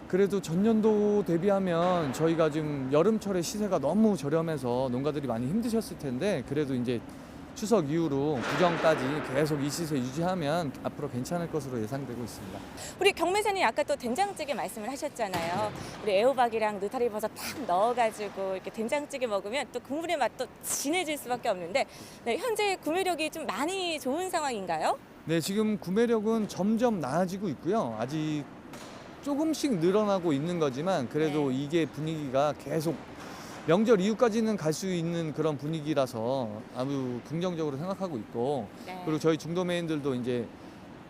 그래도 전년도 대비하면 저희가 지금 여름철에 시세가 너무 저렴해서 농가들이 많이 힘드셨을 텐데, 그래도 이제 추석 이후로 구정까지 계속 이 시세 유지하면 앞으로 괜찮을 것으로 예상되고 있습니다. 우리 경매사님 아까 또 된장찌개 말씀을 하셨잖아요. 우리 애호박이랑 느타리 버섯 딱 넣어가지고 이렇게 된장찌개 먹으면 또 국물의 맛도 진해질 수밖에 없는데, 네, 현재 구매력이 좀 많이 좋은 상황인가요? 네, 지금 구매력은 점점 나아지고 있고요. 아직 조금씩 늘어나고 있는 거지만 그래도 네. 이게 분위기가 계속 명절 이후까지는 갈 수 있는 그런 분위기라서 아주 긍정적으로 생각하고 있고, 네. 그리고 저희 중도매인들도 이제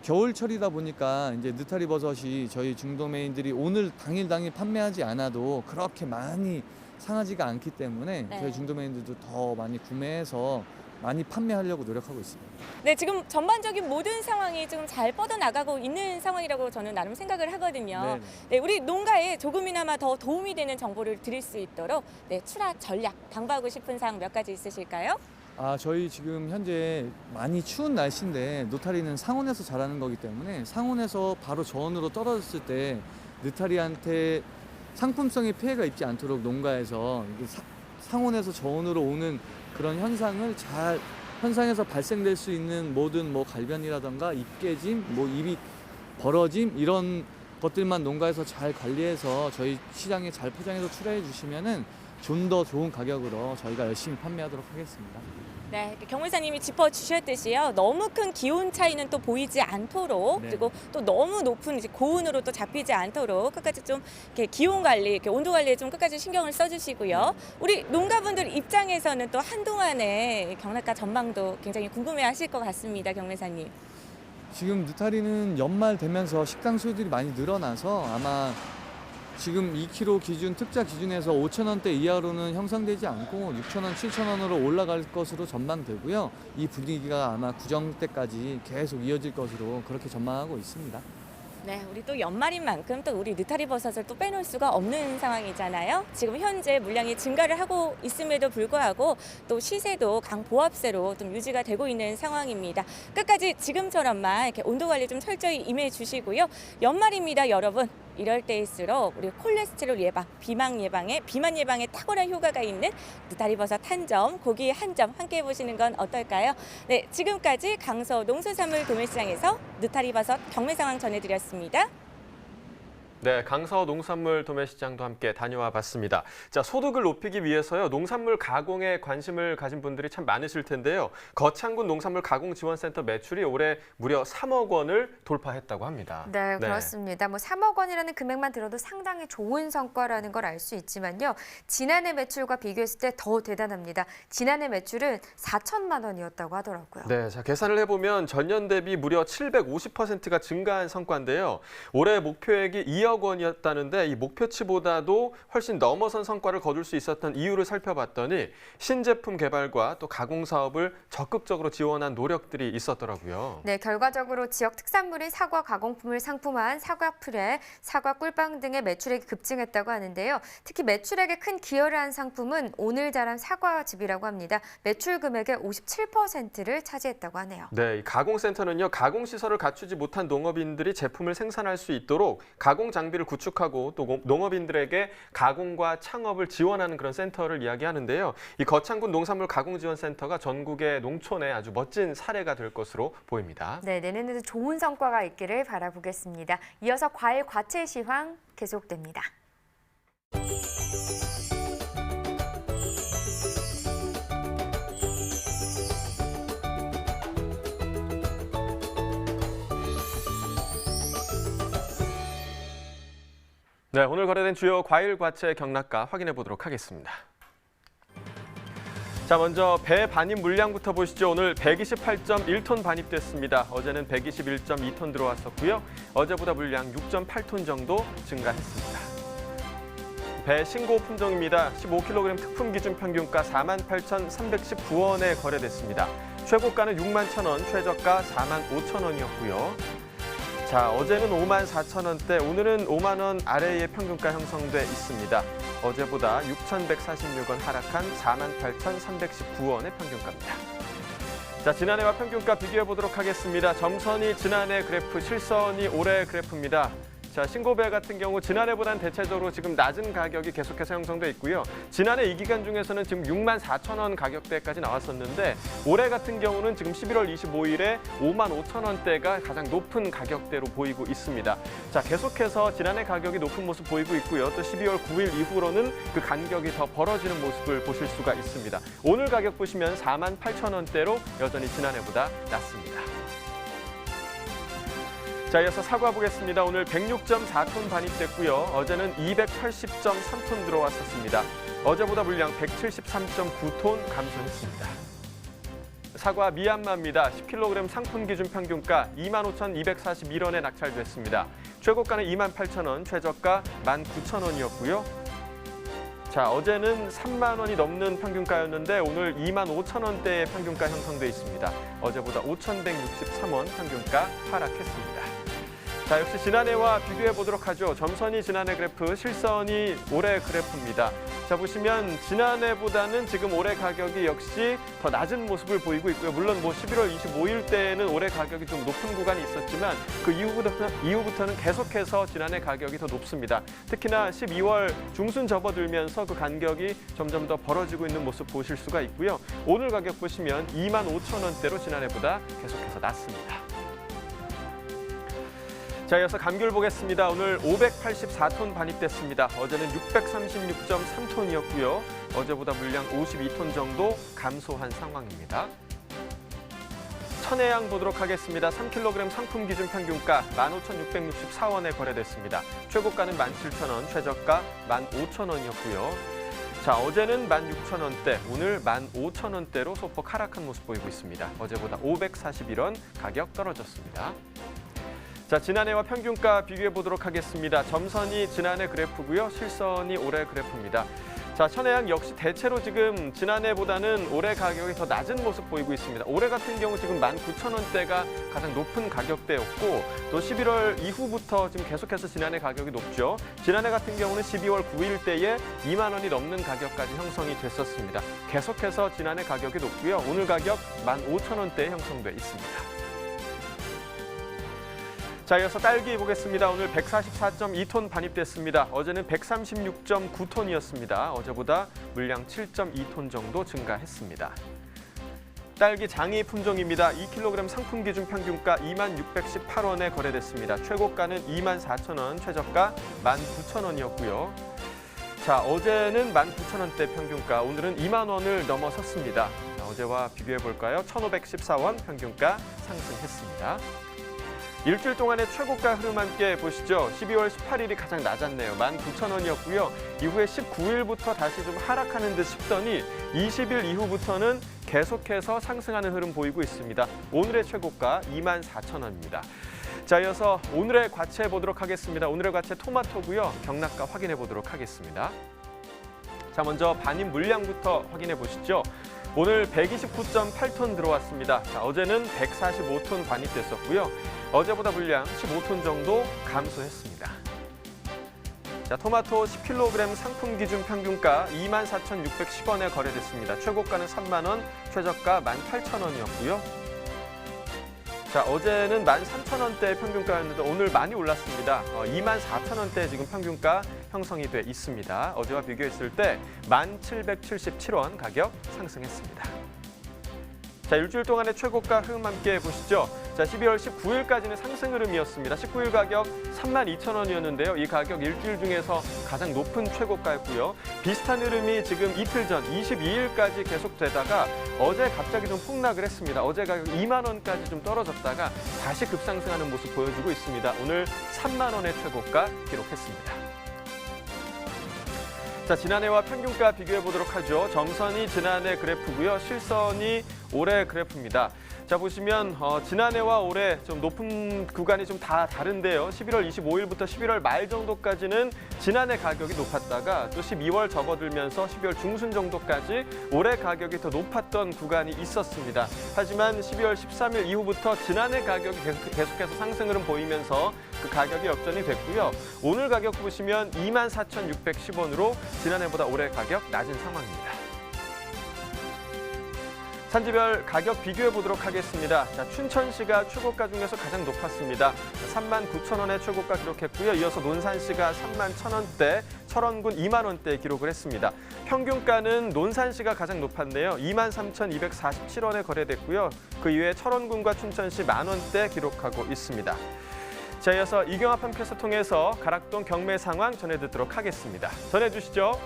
겨울철이다 보니까 이제 느타리 버섯이 저희 중도매인들이 오늘 당일 판매하지 않아도 그렇게 많이 상하지가 않기 때문에 네. 저희 중도매인들도 더 많이 구매해서 많이 판매하려고 노력하고 있습니다. 네, 지금 전반적인 모든 상황이 지금 잘 뻗어나가고 있는 상황이라고 저는 나름 생각을 하거든요. 네네. 네, 우리 농가에 조금이나마 더 도움이 되는 정보를 드릴 수 있도록 네, 출하 전략 당부하고 싶은 사항 몇 가지 있으실까요? 아, 저희 지금 현재 많이 추운 날씨인데 느타리는 상온에서 자라는 거기 때문에 상온에서 바로 저온으로 떨어졌을 때 느타리한테 상품성에 피해가 입지 않도록 농가에서 이게 상온에서 저온으로 오는 그런 현상에서 발생될 수 있는 모든 뭐 갈변이라던가 입 깨짐, 뭐 입이 벌어짐 이런 것들만 농가에서 잘 관리해서 저희 시장에 잘 포장해서 출하해 주시면은 좀 더 좋은 가격으로 저희가 열심히 판매하도록 하겠습니다. 네, 이렇게 경매사님이 짚어주셨듯이요. 너무 큰 기온 차이는 또 보이지 않도록, 네. 그리고 또 너무 높은 이제 고온으로 또 잡히지 않도록 끝까지 좀 이렇게 기온 관리, 이렇게 온도 관리에 좀 끝까지 신경을 써주시고요. 우리 농가분들 입장에서는 또 한동안의 경락가 전망도 굉장히 궁금해하실 것 같습니다, 경매사님. 지금 느타리는 연말 되면서 식당 수요들이 많이 늘어나서 아마 지금 2kg 기준 특자 기준에서 5,000원대 이하로는 형성되지 않고 6,000원, 7,000원으로 올라갈 것으로 전망되고요. 이 분위기가 아마 구정 때까지 계속 이어질 것으로 그렇게 전망하고 있습니다. 네, 우리 또 연말인 만큼 또 우리 느타리 버섯을 또 빼놓을 수가 없는 상황이잖아요. 지금 현재 물량이 증가를 하고 있음에도 불구하고 또 시세도 강보합세로 좀 유지가 되고 있는 상황입니다. 끝까지 지금처럼만 이렇게 온도 관리 좀 철저히 임해 주시고요. 연말입니다, 여러분. 이럴 때일수록 우리 콜레스테롤 예방, 비만 예방에 탁월한 효과가 있는 느타리 버섯 한 점, 고기 한 점 함께 해보시는 건 어떨까요? 네, 지금까지 강서 농수산물 도매시장에서 느타리 버섯 경매 상황 전해드렸습니다. 네, 강서 농산물 도매시장도 함께 다녀와 봤습니다. 자, 소득을 높이기 위해서요, 농산물 가공에 관심을 가진 분들이 참 많으실 텐데요. 거창군 농산물 가공지원센터 매출이 올해 무려 3억 원을 돌파했다고 합니다. 네, 그렇습니다. 뭐 3억 원이라는 금액만 들어도 상당히 좋은 성과라는 걸 알 수 있지만요. 지난해 매출과 비교했을 때 더 대단합니다. 지난해 매출은 4천만 원이었다고 하더라고요. 네, 자, 계산을 해보면 전년 대비 무려 750%가 증가한 성과인데요. 올해 목표액이 2억 원이었다는데 이 목표치보다도 훨씬 넘어선 성과를 거둘 수 있었던 이유를 살펴봤더니 신제품 개발과 또 가공 사업을 적극적으로 지원한 노력들이 있었더라고요. 네, 결과적으로 지역 특산물인 사과 가공품을 상품화한 사과 프레, 사과 꿀빵 등의 매출액이 급증했다고 하는데요. 특히 매출액에 큰 기여를 한 상품은 오늘 자란 사과즙이라고 합니다. 매출 금액의 57%를 차지했다고 하네요. 네, 이 가공센터는요, 가공시설을 갖추지 못한 농업인들이 제품을 생산할 수 있도록 가공 장비를 구축하고 또 농업인들에게 가공과 창업을 지원하는 그런 센터를 이야기하는데요. 이 거창군 농산물 가공지원센터가 전국의 농촌에 아주 멋진 사례가 될 것으로 보입니다. 네, 내년에도 좋은 성과가 있기를 바라보겠습니다. 이어서 과일 과채 시황 계속됩니다. 네, 오늘 거래된 주요 과일 과채 경락가 확인해 보도록 하겠습니다. 자, 먼저 배 반입 물량부터 보시죠. 오늘 128.1톤 반입됐습니다. 어제는 121.2톤 들어왔었고요. 어제보다 물량 6.8톤 정도 증가했습니다. 배 신고 품종입니다. 15kg 특품 기준 평균가 48,319원에 거래됐습니다. 최고가는 61,000원, 최저가 45,000원이었고요. 자, 어제는 54,000원대, 오늘은 5만 원 아래의 평균가 형성돼 있습니다. 어제보다 6,146원 하락한 48,319원의 평균가입니다. 자, 지난해와 평균가 비교해 보도록 하겠습니다. 점선이 지난해 그래프, 실선이 올해 그래프입니다. 자, 신고배 같은 경우 지난해보다는 대체적으로 지금 낮은 가격이 계속해서 형성돼 있고요. 지난해 이 기간 중에서는 지금 64,000원 가격대까지 나왔었는데 올해 같은 경우는 지금 11월 25일에 55,000원대가 가장 높은 가격대로 보이고 있습니다. 자, 계속해서 지난해 가격이 높은 모습 보이고 있고요. 또 12월 9일 이후로는 그 간격이 더 벌어지는 모습을 보실 수가 있습니다. 오늘 가격 보시면 48,000원대로 여전히 지난해보다 낮습니다. 자, 이어서 사과 보겠습니다. 오늘 106.4톤 반입됐고요. 어제는 280.3톤 들어왔었습니다. 어제보다 물량 173.9톤 감소했습니다. 사과 미얀마입니다. 10kg 상품 기준 평균가 25,241원에 낙찰됐습니다. 최고가는 28,000원, 최저가 19,000원이었고요. 자, 어제는 3만 원이 넘는 평균가였는데 오늘 25,000원대의 평균가 형성돼 있습니다. 어제보다 5,163원 평균가 하락했습니다. 자, 역시 지난해와 비교해 보도록 하죠. 점선이 지난해 그래프, 실선이 올해 그래프입니다. 자, 보시면 지난해보다는 지금 올해 가격이 역시 더 낮은 모습을 보이고 있고요. 물론 뭐 11월 25일 때는 올해 가격이 좀 높은 구간이 있었지만 그 이후부터는 계속해서 지난해 가격이 더 높습니다. 특히나 12월 중순 접어들면서 그 간격이 점점 더 벌어지고 있는 모습 보실 수가 있고요. 오늘 가격 보시면 25,000원대로 지난해보다 계속해서 낮습니다. 자, 이어서 감귤 보겠습니다. 오늘 584톤 반입됐습니다. 어제는 636.3톤이었고요. 어제보다 물량 52톤 정도 감소한 상황입니다. 천혜향 보도록 하겠습니다. 3kg 상품 기준 평균가 15,664원에 거래됐습니다. 최고가는 17,000원, 최저가 15,000원이었고요. 자, 어제는 16,000원대, 오늘 15,000원대로 소폭 하락한 모습 보이고 있습니다. 어제보다 541원 가격 떨어졌습니다. 자, 지난해와 평균가 비교해 보도록 하겠습니다. 점선이 지난해 그래프고요. 실선이 올해 그래프입니다. 자, 천혜향 역시 대체로 지금 지난해보다는 올해 가격이 더 낮은 모습 보이고 있습니다. 올해 같은 경우 지금 19,000원대가 가장 높은 가격대였고 또 11월 이후부터 지금 계속해서 지난해 가격이 높죠. 지난해 같은 경우는 12월 9일대에 2만 원이 넘는 가격까지 형성이 됐었습니다. 계속해서 지난해 가격이 높고요. 오늘 가격 15,000원대에 형성돼 있습니다. 자, 이어서 딸기 보겠습니다. 오늘 144.2톤 반입됐습니다. 어제는 136.9톤이었습니다. 어제보다 물량 7.2톤 정도 증가했습니다. 딸기 장이 품종입니다. 2kg 상품 기준 평균가 2618원에 거래됐습니다. 최고가는 24,000원, 최저가 19,000원이었고요. 자, 어제는 19,000원대 평균가, 오늘은 2만 원을 넘어섰습니다. 자, 어제와 비교해 볼까요? 1,514원 평균가 상승했습니다. 일주일 동안의 최고가 흐름 함께 보시죠. 12월 18일이 가장 낮았네요. 19,000원이었고요. 이후에 19일부터 다시 좀 하락하는 듯 싶더니 20일 이후부터는 계속해서 상승하는 흐름 보이고 있습니다. 오늘의 최고가 24,000원입니다. 자, 이어서 오늘의 과채 보도록 하겠습니다. 오늘의 과채 토마토고요. 경락가 확인해 보도록 하겠습니다. 자, 먼저 반입 물량부터 확인해 보시죠. 오늘 129.8톤 들어왔습니다. 자, 어제는 145톤 반입됐었고요. 어제보다 물량 15톤 정도 감소했습니다. 자, 토마토 10kg 상품 기준 평균가 24,610원에 거래됐습니다. 최고가는 3만 원, 최저가 18,000원이었고요. 자, 어제는 13,000원대 평균가였는데 오늘 많이 올랐습니다. 24,000원대 지금 평균가 형성이 돼 있습니다. 어제와 비교했을 때 1,777원 가격 상승했습니다. 자, 일주일 동안의 최고가 흐름 함께 보시죠. 자, 12월 19일까지는 상승 흐름이었습니다. 19일 가격 32,000원이었는데요. 이 가격 일주일 중에서 가장 높은 최고가였고요. 비슷한 흐름이 지금 이틀 전 22일까지 계속되다가 어제 갑자기 좀 폭락을 했습니다. 어제 가격 2만 원까지 좀 떨어졌다가 다시 급상승하는 모습 보여주고 있습니다. 오늘 3만 원의 최고가 기록했습니다. 자, 지난해와 평균가 비교해 보도록 하죠. 점선이 지난해 그래프고요. 실선이 올해 그래프입니다. 자, 보시면 지난해와 올해 좀 높은 구간이 좀 다 다른데요. 11월 25일부터 11월 말 정도까지는 지난해 가격이 높았다가 또 12월 접어들면서 12월 중순 정도까지 올해 가격이 더 높았던 구간이 있었습니다. 하지만 12월 13일 이후부터 지난해 가격이 계속해서 상승 흐름 보이면서 그 가격이 역전이 됐고요. 오늘 가격 보시면 24,610원으로 지난해보다 올해 가격 낮은 상황입니다. 산지별 가격 비교해 보도록 하겠습니다. 자, 춘천시가 최고가 중에서 가장 높았습니다. 39,000원의 최고가 기록했고요. 이어서 논산시가 31,000원대, 철원군 2만 원대 기록을 했습니다. 평균가는 논산시가 가장 높았네요. 23,247원에 거래됐고요. 그 이외에 철원군과 춘천시 만 원대 기록하고 있습니다. 자, 이어서 이경합 팜캐스터 통해서 가락동 경매 상황 전해드리도록 하겠습니다. 전해주시죠.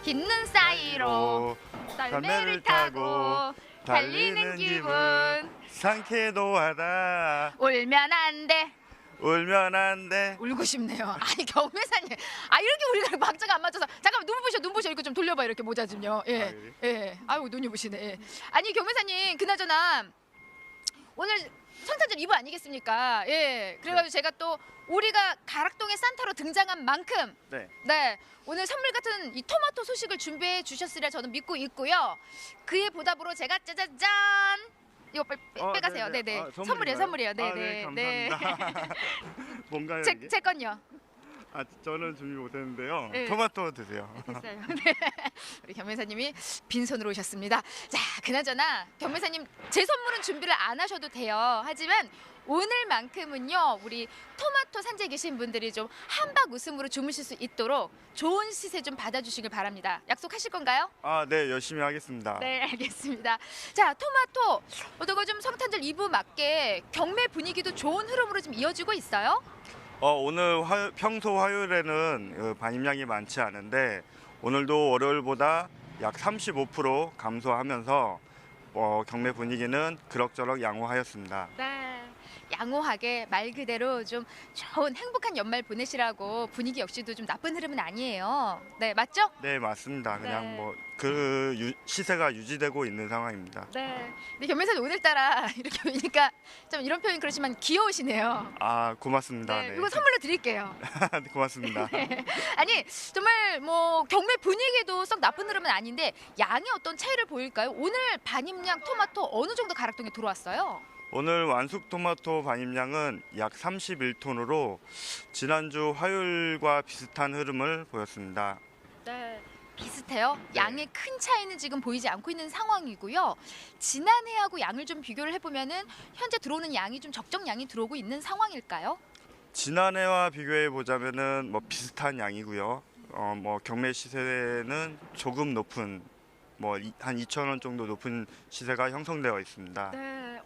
빗는 사이로 썰매를 타고 달리는 기분 상쾌도하다. 울면 안 돼. 울면 안 돼. 울고 싶네요. 아니, 경매사님. 아, 이렇게 우리가 박자가 안 맞춰서. 잠깐만, 눈 부셔. 이렇게 좀 돌려봐. 이렇게 모자 좀요. 예. 아, 그래? 예. 아유, 눈이 부시네. 예. 아니, 경매사님, 그나저나 오늘 성탄절 이브 아니겠습니까? 예. 그래가지고 제가 또 우리가 가락동의 산타로 등장한 만큼 네. 오늘 선물 같은 이 토마토 소식을 준비해 주셨으리라 저는 믿고 있고요. 그의 보답으로 제가 짜자잔 이거 빼가세요. 네네. 선물이에요. 네네. 네, 감사합니다. 뭔가요? 제 건요. 아, 저는 준비 못했는데요. 네. 토마토 드세요. 됐어요. 네. 우리 경매사님이 빈손으로 오셨습니다. 자, 그나저나 경매사님 제 선물은 준비를 안 하셔도 돼요. 하지만 오늘만큼은요, 우리 토마토 산지에 계신 분들이 좀 한박 웃음으로 주무실 수 있도록 좋은 시세 좀 받아주시길 바랍니다. 약속하실 건가요? 아, 네, 열심히 하겠습니다. 네, 알겠습니다. 자, 토마토 어떻게 좀 성탄절 이브 맞게 경매 분위기도 좋은 흐름으로 좀 이어지고 있어요? 오늘 평소 화요일에는 반입량이 많지 않은데 오늘도 월요일보다 약 35% 감소하면서 경매 분위기는 그럭저럭 양호하였습니다. 네. 양호하게 말 그대로 좀 좋은 행복한 연말 보내시라고 분위기 역시도 좀 나쁜 흐름은 아니에요. 네, 맞죠? 네, 맞습니다. 그냥 네. 뭐 그 시세가 유지되고 있는 상황입니다. 네. 근데 변매사님 오늘따라 이렇게 보니까 좀 이런 표현 그렇지만 귀여우시네요. 아, 고맙습니다. 네, 네. 이거 선물로 드릴게요. 고맙습니다. 네. 아니 정말 뭐 경매 분위기도 썩 나쁜 흐름은 아닌데 양이 어떤 차이를 보일까요? 오늘 반입량 토마토 어느 정도 가락동에 들어왔어요? 오늘 완숙 토마토 반입량은 약 31톤으로 지난주 화요일과 비슷한 흐름을 보였습니다. 네. 비슷해요. 양의 큰 차이는 지금 보이지 않고 있는 상황이고요. 지난해하고 양을 좀 비교를 해보면은 현재 들어오는 양이 좀 적정량이 들어오고 있는 상황일까요? 지난해와 비교해 보자면은 뭐 비슷한 양이고요. 뭐 경매 시세는 조금 높은 뭐 한 2,000원 정도 높은 시세가 형성되어 있습니다. 네.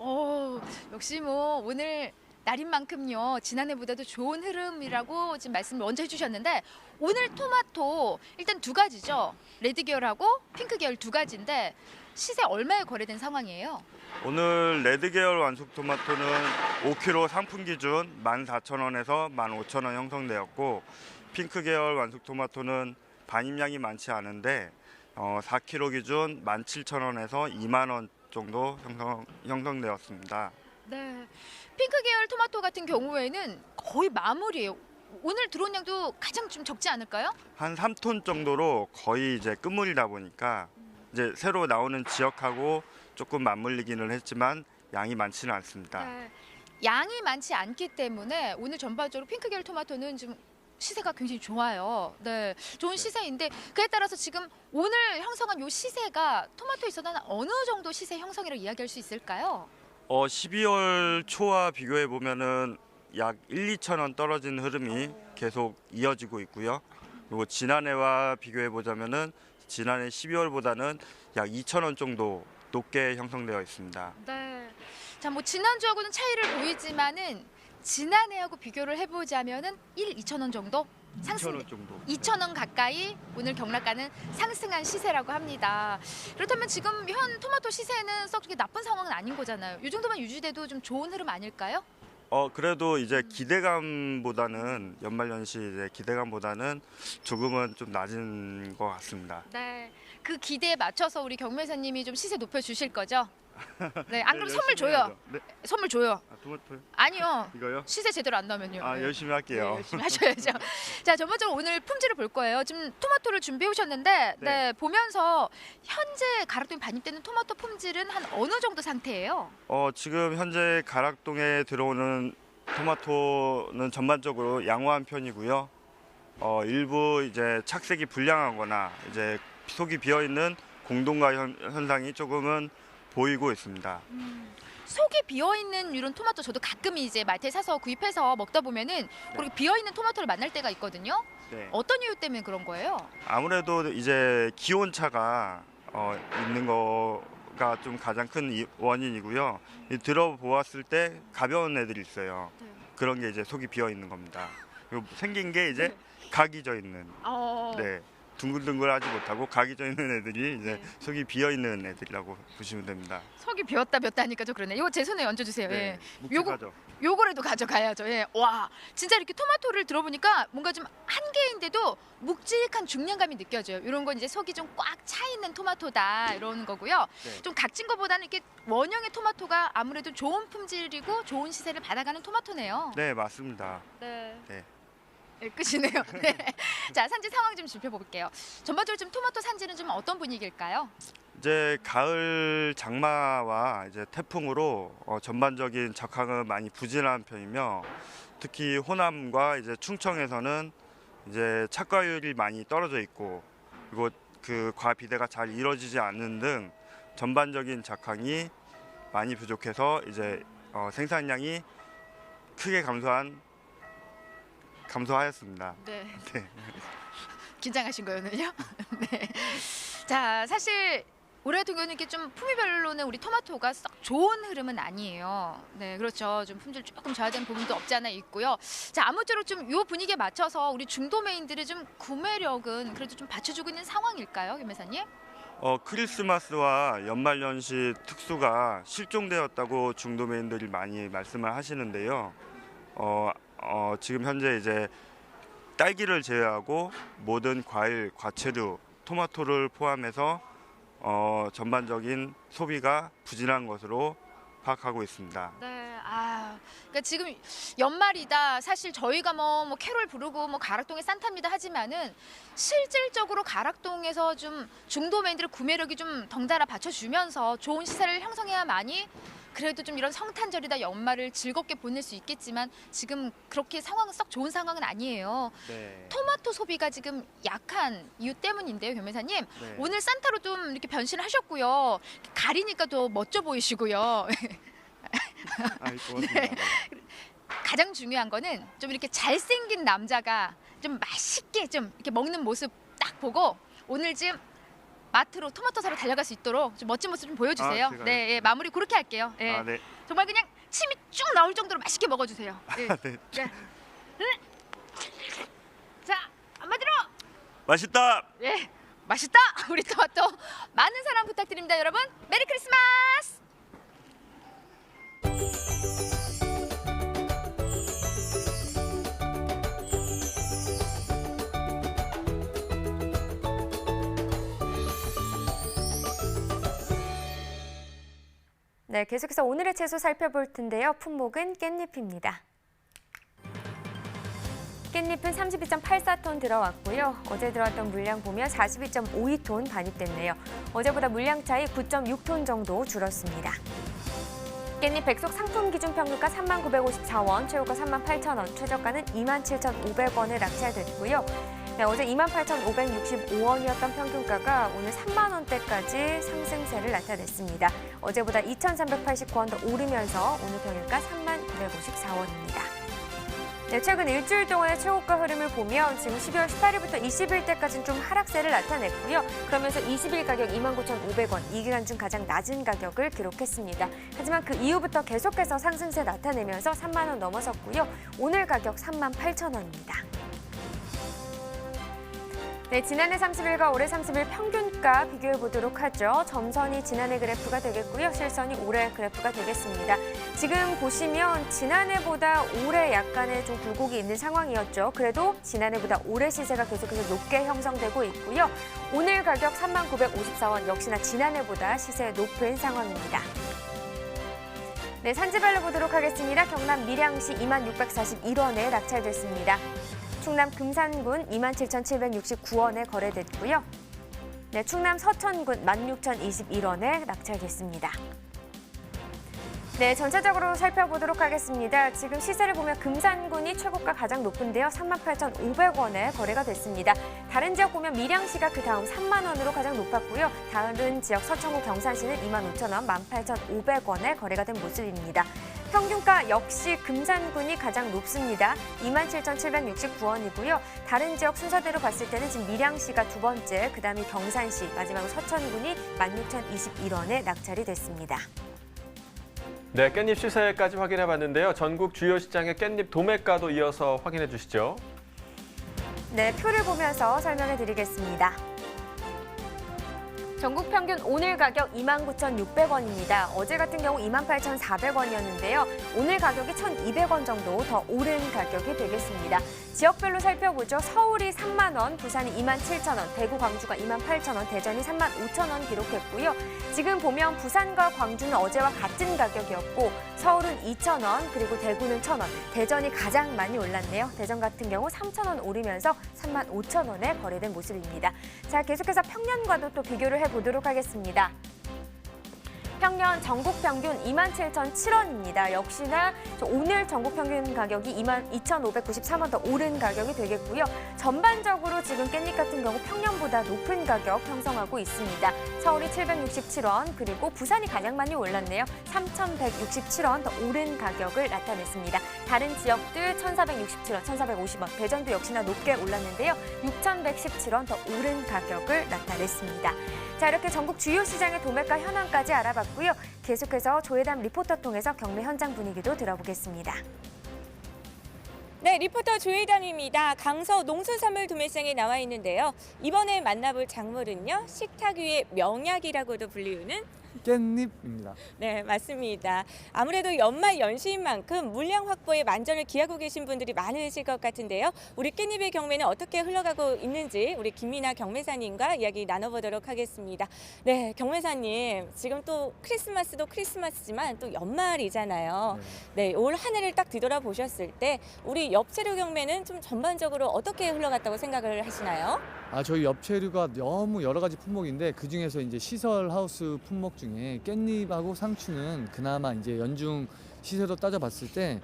역시 뭐 오늘 날인 만큼요. 지난해보다도 좋은 흐름이라고 지금 말씀을 먼저 해주셨는데 오늘 토마토 일단 두 가지죠. 레드 계열하고 핑크 계열 두 가지인데 시세 얼마에 거래된 상황이에요? 오늘 레드 계열 완숙 토마토는 5kg 상품 기준 14,000원에서 15,000원 형성되었고 핑크 계열 완숙 토마토는 반입량이 많지 않은데 4kg 기준 17,000원에서 2만 원 정도 형성되었습니다. 네. 핑크 계열 토마토 같은 경우에는 거의 마무리예요. 오늘 들어온 양도 가장 좀 적지 않을까요? 한 3톤 정도로 거의 이제 끝물이다 보니까 이제 새로 나오는 지역하고 조금 맞물리기는 했지만 양이 많지는 않습니다. 네. 양이 많지 않기 때문에 오늘 전반적으로 핑크 계열 토마토는 좀 시세가 굉장히 좋아요. 네, 좋은 시세인데 그에 따라서 지금 오늘 형성한 요 시세가 토마토에 있어서 어느 정도 시세 형성이라고 이야기할 수 있을까요? 12월 초와 비교해 보면은 약 1-2천 원 떨어진 흐름이 계속 이어지고 있고요. 그리고 지난해와 비교해 보자면은 지난해 12월보다는 약 2천 원 정도 높게 형성되어 있습니다. 네. 자, 뭐 지난주하고는 차이를 보이지만은 지난해하고 비교를 해보자면은 2천 원 정도 상승. 2천 원 정도. 2천 원 가까이 오늘 경락가는 상승한 시세라고 합니다. 그렇다면 지금 현 토마토 시세는 썩 그렇게 나쁜 상황은 아닌 거잖아요. 이 정도만 유지돼도 좀 좋은 흐름 아닐까요? 그래도 이제 기대감보다는 연말연시 이제 기대감보다는 조금은 좀 낮은 것 같습니다. 네. 그 기대에 맞춰서 우리 경매사님이 좀 시세 높여 주실 거죠? 네. 안 그러면 선물 열심히 줘요. 해야죠. 네. 선물 줘요. 토마토요? 아니요. 이거요? 시세 제대로 안 나오면요. 네. 열심히 할게요. 네, 열심히 하셔야죠. 자, 전반적으로 오늘 품질을 볼 거예요. 지금 토마토를 준비해 오셨는데, 네, 보면서 현재 가락동에 반입되는 토마토 품질은 한 어느 정도 상태예요? 지금 현재 가락동에 들어오는 토마토는 전반적으로 양호한 편이고요. 일부 이제 착색이 불량하거나 이제 속이 비어 있는 공동가 현상이 조금은 보이고 있습니다. 속이 비어 있는 이런 토마토 저도 가끔 이제 마트에 사서 구입해서 먹다 보면은 그렇게 비어 있는 토마토를 만날 때가 있거든요. 네. 어떤 이유 때문에 그런 거예요? 아무래도 이제 기온차가 있는 거가 좀 가장 큰 원인이고요. 들어보았을 때 가벼운 애들이 있어요. 네. 그런 게 이제 속이 비어 있는 겁니다. 그리고 생긴 게 이제 각이 져 있는. 네. 둥글둥글하지 못하고 각이 져 있는 애들이 이제 속이 비어 있는 애들이라고 보시면 됩니다. 속이 비었다 몇 하니까 좀 그러네. 이거 제 손에 얹어주세요. 네, 예. 요거라도 가져가야죠. 예. 와, 진짜 이렇게 토마토를 들어보니까 뭔가 좀 한 개인데도 묵직한 중량감이 느껴져요. 이런 건 이제 속이 좀 꽉 차 있는 토마토다 이런 거고요. 네. 좀 각진 것보다는 이렇게 원형의 토마토가 아무래도 좋은 품질이고 좋은 시세를 받아가는 토마토네요. 네, 맞습니다. 네. 네. 네, 끝이네요. 네. 자, 산지 상황 좀 짚어볼게요. 전반적으로 지금 토마토 산지는 좀 어떤 분위기일까요? 이제 가을 장마와 이제 태풍으로 전반적인 작황은 많이 부진한 편이며 특히 호남과 이제 충청에서는 이제 착과율이 많이 떨어져 있고 그리고 그 과비대가 잘 이루어지지 않는 등 전반적인 작황이 많이 부족해서 이제 생산량이 크게 감소하였습니다. 네. 네. 긴장하신 거였군요. 네. 자, 사실 올해 같은 경우는 이렇게 좀 품위별로는 우리 토마토가 썩 좋은 흐름은 아니에요. 네, 그렇죠. 좀 품질 조금 저하된 부분도 없지 않아 있고요. 자, 아무쪼록 좀 이 분위기에 맞춰서 우리 중도메인들의 좀 구매력은 그래도 좀 받쳐주고 있는 상황일까요, 김 회사님? 크리스마스와 연말연시 특수가 실종되었다고 중도매인들이 많이 말씀을 하시는데요. 지금 현재 이제 딸기를 제외하고 모든 과일, 과채류, 토마토를 포함해서 전반적인 소비가 부진한 것으로 파악하고 있습니다. 네, 그러니까 지금 연말이다. 사실 저희가 뭐 캐롤 부르고 뭐 가락동의 산타입니다 하지만은 실질적으로 가락동에서 좀 중도매인들의 구매력이 좀 덩달아 받쳐주면서 좋은 시세를 형성해야만이 그래도 좀 이런 성탄절이다 연말을 즐겁게 보낼 수 있겠지만 지금 그렇게 상황은 썩 좋은 상황은 아니에요. 네. 토마토 소비가 지금 약한 이유 때문인데요, 변매사님. 네. 오늘 산타로 좀 이렇게 변신하셨고요. 가리니까 더 멋져 보이시고요. 고맙습니다. 네. 가장 중요한 거는 좀 이렇게 잘생긴 남자가 좀 맛있게 좀 이렇게 먹는 모습 딱 보고 오늘 좀 마트로 토마토 사러 달려갈 수 있도록 좀 멋진 모습 좀 보여주세요. 제가요? 네, 예, 마무리 그렇게 할게요. 예. 네. 정말 그냥 침이 쭉 나올 정도로 맛있게 먹어주세요. 예. 네. 네. 자, 한마디로 맛있다. 예, 맛있다. 우리 토마토 많은 사랑 부탁드립니다, 여러분. 메리 크리스마스. 네, 계속해서 오늘의 채소 살펴볼 텐데요. 품목은 깻잎입니다. 깻잎은 32.84톤 들어왔고요. 어제 들어왔던 물량 보면 42.52톤 반입됐네요. 어제보다 물량 차이 9.6톤 정도 줄었습니다. 깻잎 백속 상품 기준 평균가 39,954원, 최고가 38,000원, 최저가는 27,500원에 낙찰됐고요. 네, 어제 28,565원이었던 평균가가 오늘 3만 원대까지 상승세를 나타냈습니다. 어제보다 2,389원 더 오르면서 오늘 평균가 39,954원입니다. 네, 최근 일주일 동안의 최고가 흐름을 보면 지금 12월 18일부터 20일때까지는 좀 하락세를 나타냈고요. 그러면서 20일 가격 29,500원, 이 기간 중 가장 낮은 가격을 기록했습니다. 하지만 그 이후부터 계속해서 상승세 나타내면서 3만 원 넘어섰고요. 오늘 가격 38,000원입니다. 네, 지난해 30일과 올해 30일 평균가 비교해 보도록 하죠. 점선이 지난해 그래프가 되겠고요. 실선이 올해 그래프가 되겠습니다. 지금 보시면 지난해보다 올해 약간의 좀 굴곡이 있는 상황이었죠. 그래도 지난해보다 올해 시세가 계속해서 높게 형성되고 있고요. 오늘 가격 39,954원, 역시나 지난해보다 시세 높은 상황입니다. 네, 산지별로 보도록 하겠습니다. 경남 밀양시 26,641원에 낙찰됐습니다. 충남 금산군 27,769원에 거래됐고요. 네, 충남 서천군 16,021원에 낙찰됐습니다. 네, 전체적으로 살펴보도록 하겠습니다. 지금 시세를 보면 금산군이 최고가 가장 높은데요. 38,500원에 거래가 됐습니다. 다른 지역 보면 밀양시가 그 다음 3만 원으로 가장 높았고요. 다른 지역 서천구 경산시는 25,000원, 18,500원에 거래가 된 모습입니다. 평균가 역시 금산군이 가장 높습니다. 27,769원이고요. 다른 지역 순서대로 봤을 때는 지금 밀양시가 두 번째, 그다음이 경산시, 마지막으로 서천군이 16,021원에 낙찰이 됐습니다. 네, 깻잎 시세까지 확인해 봤는데요. 전국 주요 시장의 깻잎 도매가도 이어서 확인해 주시죠. 네, 표를 보면서 설명해 드리겠습니다. 전국 평균 오늘 가격 29,600원입니다. 어제 같은 경우 28,400원이었는데요. 오늘 가격이 1,200원 정도 더 오른 가격이 되겠습니다. 지역별로 살펴보죠. 서울이 3만 원, 부산이 27,000원, 대구, 광주가 28,000원, 대전이 35,000원 기록했고요. 지금 보면 부산과 광주는 어제와 같은 가격이었고 서울은 2,000원, 그리고 대구는 1,000원, 대전이 가장 많이 올랐네요. 대전 같은 경우 3,000원 오르면서 35,000원에 거래된 모습입니다. 자, 계속해서 평년과도 또 비교를 해보도록 하겠습니다. 평년 전국 평균 27,007원입니다. 역시나 오늘 전국 평균 가격이 22,593원 더 오른 가격이 되겠고요. 전반적으로 지금 깻잎 같은 경우 평년보다 높은 가격 형성하고 있습니다. 서울이 767원, 그리고 부산이 가장 많이 올랐네요. 3,167원 더 오른 가격을 나타냈습니다. 다른 지역들 1,467원, 1,450원, 대전도 역시나 높게 올랐는데요. 6,117원 더 오른 가격을 나타냈습니다. 자, 이렇게 전국 주요 시장의 도매가 현황까지 알아봤고요. 계속해서 조혜담 리포터 통해서 경매 현장 분위기도 들어보겠습니다. 네, 리포터 조혜담입니다. 강서 농수산물 도매시장에 나와 있는데요. 이번에 만나볼 작물은요, 식탁 위의 명약이라고도 불리우는 깻잎입니다. 네, 맞습니다. 아무래도 연말 연시인 만큼 물량 확보에 만전을 기하고 계신 분들이 많으실 것 같은데요. 우리 깻잎의 경매는 어떻게 흘러가고 있는지 우리 김민아 경매사님과 이야기 나눠보도록 하겠습니다. 네, 경매사님, 지금 또 크리스마스도 크리스마스지만 또 연말이잖아요. 네, 올 한 해를 딱 뒤돌아보셨을 때 우리 엽채류 경매는 좀 전반적으로 어떻게 흘러갔다고 생각을 하시나요? 저희 엽채류가 너무 여러 가지 품목인데 그 중에서 이제 시설 하우스 품목 중에 깻잎하고 상추는 그나마 이제 연중 시세로 따져봤을 때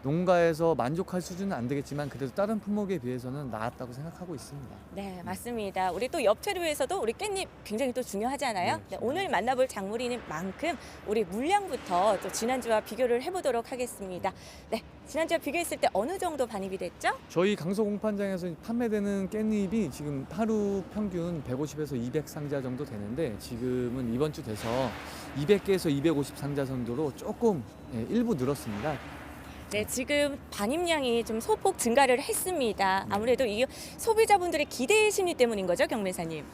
농가에서 만족할 수준은 안 되겠지만 그래도 다른 품목에 비해서는 나았다고 생각하고 있습니다. 네, 맞습니다. 우리 또 엽채류에서도 우리 깻잎 굉장히 또 중요하잖아요. 네, 오늘 만나볼 작물인 만큼 우리 물량부터 또 지난주와 비교를 해보도록 하겠습니다. 네, 지난주와 비교했을 때 어느 정도 반입이 됐죠? 저희 강서 공판장에서 판매되는 깻잎이 지금 하루 평균 150에서 200상자 정도 되는데 지금은 이번 주 돼서 200개에서 250 상자 정도로 조금 일부 늘었습니다. 네, 지금 반입량이 좀 소폭 증가를 했습니다. 아무래도 이 소비자분들의 기대 심리 때문인 거죠, 경매사님?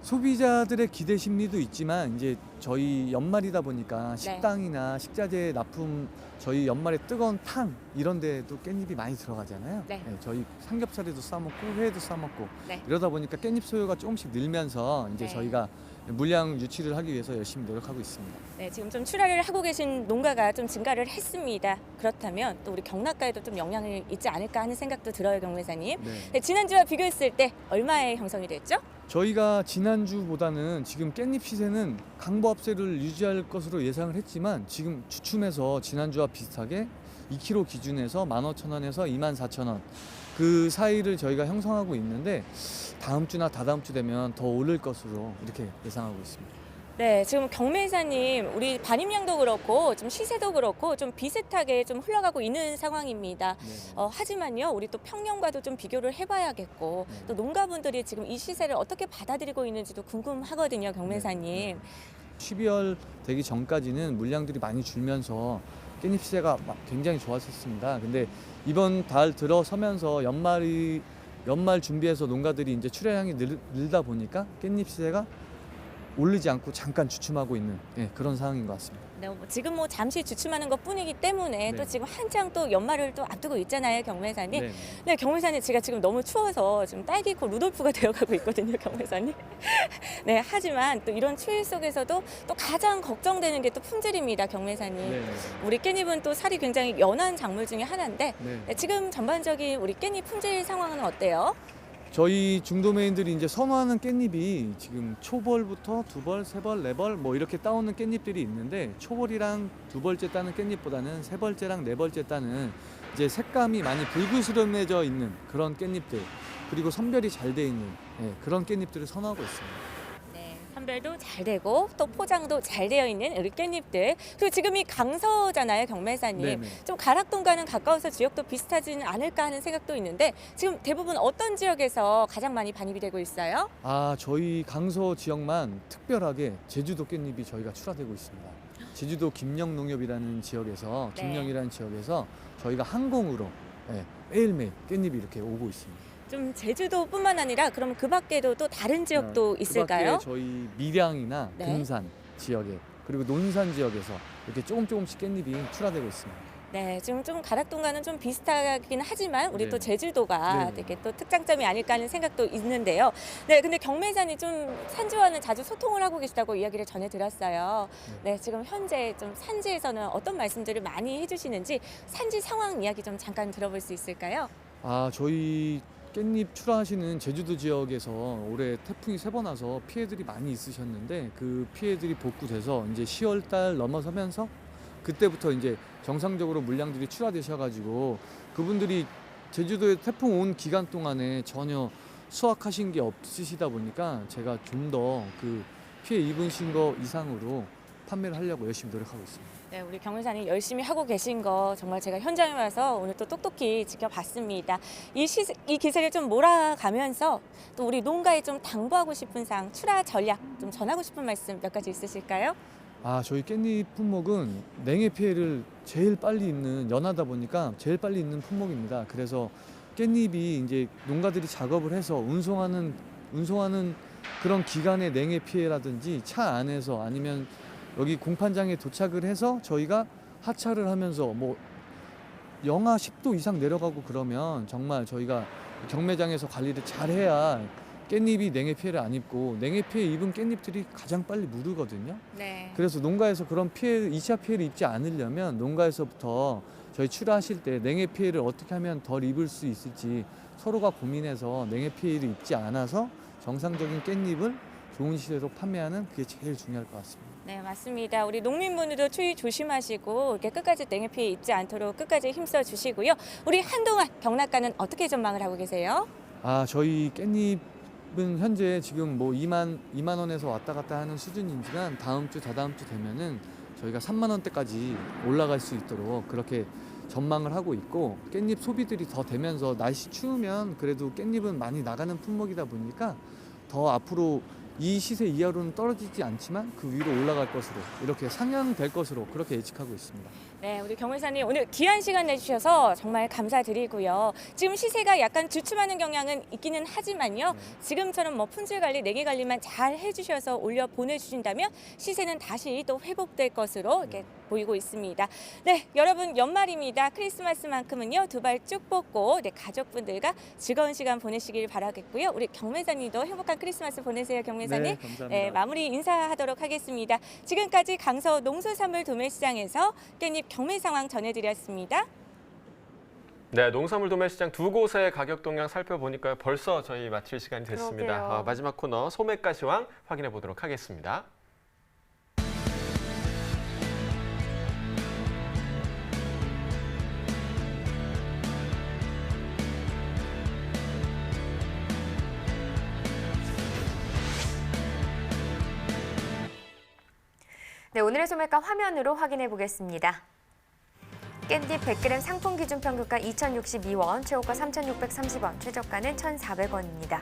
소비자들의 기대 심리도 있지만 이제 저희 연말이다 보니까 식당이나 식자재 납품 저희 연말에 뜨거운 탕 이런 데도 깻잎이 많이 들어가잖아요. 네. 저희 삼겹살에도 싸먹고 회에도 싸먹고 네. 이러다 보니까 깻잎 소요가 조금씩 늘면서 이제 네. 저희가 물량 유치를 하기 위해서 열심히 노력하고 있습니다. 네, 지금 좀 출하를 하고 계신 농가가 좀 증가를 했습니다. 그렇다면 또 우리 경락가에도 좀 영향이 있지 않을까 하는 생각도 들어요, 경매사님. 네. 네, 지난주와 비교했을 때 얼마에 형성이 됐죠? 저희가 지난주보다는 지금 깻잎 시세는 강보합세를 유지할 것으로 예상을 했지만 지금 주춤해서 지난주와 비슷하게 2kg 기준에서 15,000원에서 24,000원 그 사이를 저희가 형성하고 있는데 다음 주나 다다음 주 되면 더 오를 것으로 이렇게 예상하고 있습니다. 네, 지금 경매사님, 우리 반입량도 그렇고 좀 시세도 그렇고 좀 비슷하게 좀 흘러가고 있는 상황입니다. 하지만요, 우리 또 평년과도 좀 비교를 해봐야겠고 또 농가분들이 지금 이 시세를 어떻게 받아들이고 있는지도 궁금하거든요, 경매사님. 12월 되기 전까지는 물량들이 많이 줄면서 깻잎 시세가 굉장히 좋았었습니다. 근데 이번 달 들어서면서 연말 준비해서 농가들이 이제 출하량이 늘다 보니까 깻잎 시세가 오르지 않고 잠깐 주춤하고 있는 그런 상황인 것 같습니다. 네, 지금 잠시 주춤하는 것 뿐이기 때문에 또 지금 한창 또 연말을 또 앞두고 있잖아요, 경매사님. 네, 경매사님, 제가 지금 너무 추워서 지금 딸기코 루돌프가 되어가고 있거든요, 경매사님. 네, 하지만 또 이런 추위 속에서도 또 가장 걱정되는 게 또 품질입니다, 경매사님. 우리 깻잎은 또 살이 굉장히 연한 작물 중에 하나인데 네, 지금 전반적인 우리 깻잎 품질 상황은 어때요? 저희 중도매인들이 이제 선호하는 깻잎이 지금 초벌부터 2벌, 3벌, 4벌 뭐 이렇게 따오는 깻잎들이 있는데 초벌이랑 2벌째 따는 깻잎보다는 3벌째랑 4벌째 따는 이제 색감이 많이 붉으스름해져 있는 그런 깻잎들 그리고 선별이 잘 돼 있는 그런 깻잎들을 선호하고 있습니다. 선별도 잘 되고 또 포장도 잘 되어 있는 우리 깻잎들. 그리고 지금 이 강서잖아요, 경매사님. 네네. 좀 가락동과는 가까워서 지역도 비슷하지는 않을까 하는 생각도 있는데 지금 대부분 어떤 지역에서 가장 많이 반입이 되고 있어요? 저희 강서 지역만 특별하게 제주도 깻잎이 저희가 출하되고 있습니다. 제주도 김영농협이라는 지역에서 김영이라는 지역에서 저희가 항공으로 매일매일 깻잎이 이렇게 오고 있습니다. 좀 제주도뿐만 아니라 그럼 그 밖에도 또 다른 지역도 있을까요? 그 밖에 저희 밀양이나 금산 지역에 그리고 논산 지역에서 이렇게 조금씩 깻잎이 출하되고 있습니다. 네, 지금 좀 가락동과는 좀 비슷하긴 하지만 우리 또 제주도가 되게 또 특장점이 아닐까 하는 생각도 있는데요. 네, 근데 경매사님 좀 산지와는 자주 소통을 하고 계시다고 이야기를 전해 들었어요. 네, 지금 현재 좀 산지에서는 어떤 말씀들을 많이 해주시는지 산지 상황 이야기 좀 잠깐 들어볼 수 있을까요? 저희 깻잎 출하하시는 제주도 지역에서 올해 태풍이 3번 와서 피해들이 많이 있으셨는데 그 피해들이 복구돼서 이제 10월 달 넘어서면서 그때부터 이제 정상적으로 물량들이 출하되셔가지고 그분들이 제주도에 태풍 온 기간 동안에 전혀 수확하신 게 없으시다 보니까 제가 좀 더 그 피해 입으신 거 이상으로 판매를 하려고 열심히 노력하고 있습니다. 네, 우리 경매사님 열심히 하고 계신 거 정말 제가 현장에 와서 오늘 또 똑똑히 지켜봤습니다. 이 기세를 좀 몰아가면서 또 우리 농가에 좀 당부하고 싶은 사항, 출하 전략 좀 전하고 싶은 말씀 몇 가지 있으실까요? 저희 깻잎 품목은 냉해 피해를 제일 빨리 입는 연하다 보니까 제일 빨리 입는 품목입니다. 그래서 깻잎이 이제 농가들이 작업을 해서 운송하는 그런 기간의 냉해 피해라든지 차 안에서 아니면 여기 공판장에 도착을 해서 저희가 하차를 하면서 뭐 영하 10도 이상 내려가고 그러면 정말 저희가 경매장에서 관리를 잘 해야 깻잎이 냉해 피해를 안 입고 냉해 피해 입은 깻잎들이 가장 빨리 무르거든요. 네. 그래서 농가에서 그런 피해, 2차 피해를 입지 않으려면 농가에서부터 저희 출하하실 때 냉해 피해를 어떻게 하면 덜 입을 수 있을지 서로가 고민해서 냉해 피해를 입지 않아서 정상적인 깻잎을 좋은 시세로 판매하는 그게 제일 중요할 것 같습니다. 네, 맞습니다. 우리 농민분들도 추위 조심하시고 이렇게 끝까지 냉해 피해 입지 않도록 끝까지 힘써 주시고요. 우리 한동안 경락가는 어떻게 전망을 하고 계세요? 저희 깻잎은 현재 지금 뭐 2만 원에서 왔다 갔다 하는 수준이지만 다음 주, 다다음 주 되면은 저희가 3만 원대까지 올라갈 수 있도록 그렇게 전망을 하고 있고 깻잎 소비들이 더 되면서 날씨 추우면 그래도 깻잎은 많이 나가는 품목이다 보니까 더 앞으로 이 시세 이하로는 떨어지지 않지만 그 위로 올라갈 것으로 이렇게 상향될 것으로 그렇게 예측하고 있습니다. 네, 우리 경매사님 오늘 귀한 시간 내주셔서 정말 감사드리고요. 지금 시세가 약간 주춤하는 경향은 있기는 하지만요. 지금처럼 뭐 품질 관리, 냉해 관리만 잘 해주셔서 올려 보내주신다면 시세는 다시 또 회복될 것으로 이렇게 보이고 있습니다. 네, 여러분 연말입니다. 크리스마스만큼은요 두 발 쭉 뻗고 가족분들과 즐거운 시간 보내시길 바라겠고요. 우리 경매사님도 행복한 크리스마스 보내세요, 경매사님. 네, 감사합니다. 네, 마무리 인사하도록 하겠습니다. 지금까지 강서 농수산물 도매시장에서 깻잎 경매 상황 전해드렸습니다. 네, 농산물 도매시장 두 곳의 가격 동향 살펴보니까 벌써 저희 마칠 시간이 됐습니다. 마지막 코너 소매가 시황 확인해 보도록 하겠습니다. 네, 오늘의 소매가 화면으로 확인해 보겠습니다. 깻잎 100g 상품 기준 평균가 2,062원, 최고가 3,630원, 최저가는 1,400원입니다.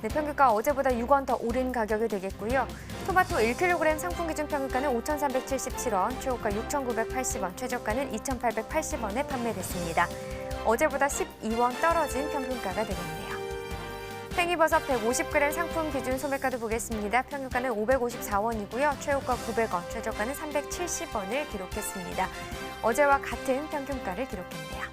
네, 평균가 어제보다 6원 더 오른 가격이 되겠고요. 토마토 1kg 상품 기준 평균가는 5,377원, 최고가 6,980원, 최저가는 2,880원에 판매됐습니다. 어제보다 12원 떨어진 평균가가 되겠네요. 팽이버섯 150g 상품 기준 소매가도 보겠습니다. 평균가는 554원이고요. 최고가 900원, 최저가는 370원을 기록했습니다. 어제와 같은 평균가를 기록했네요.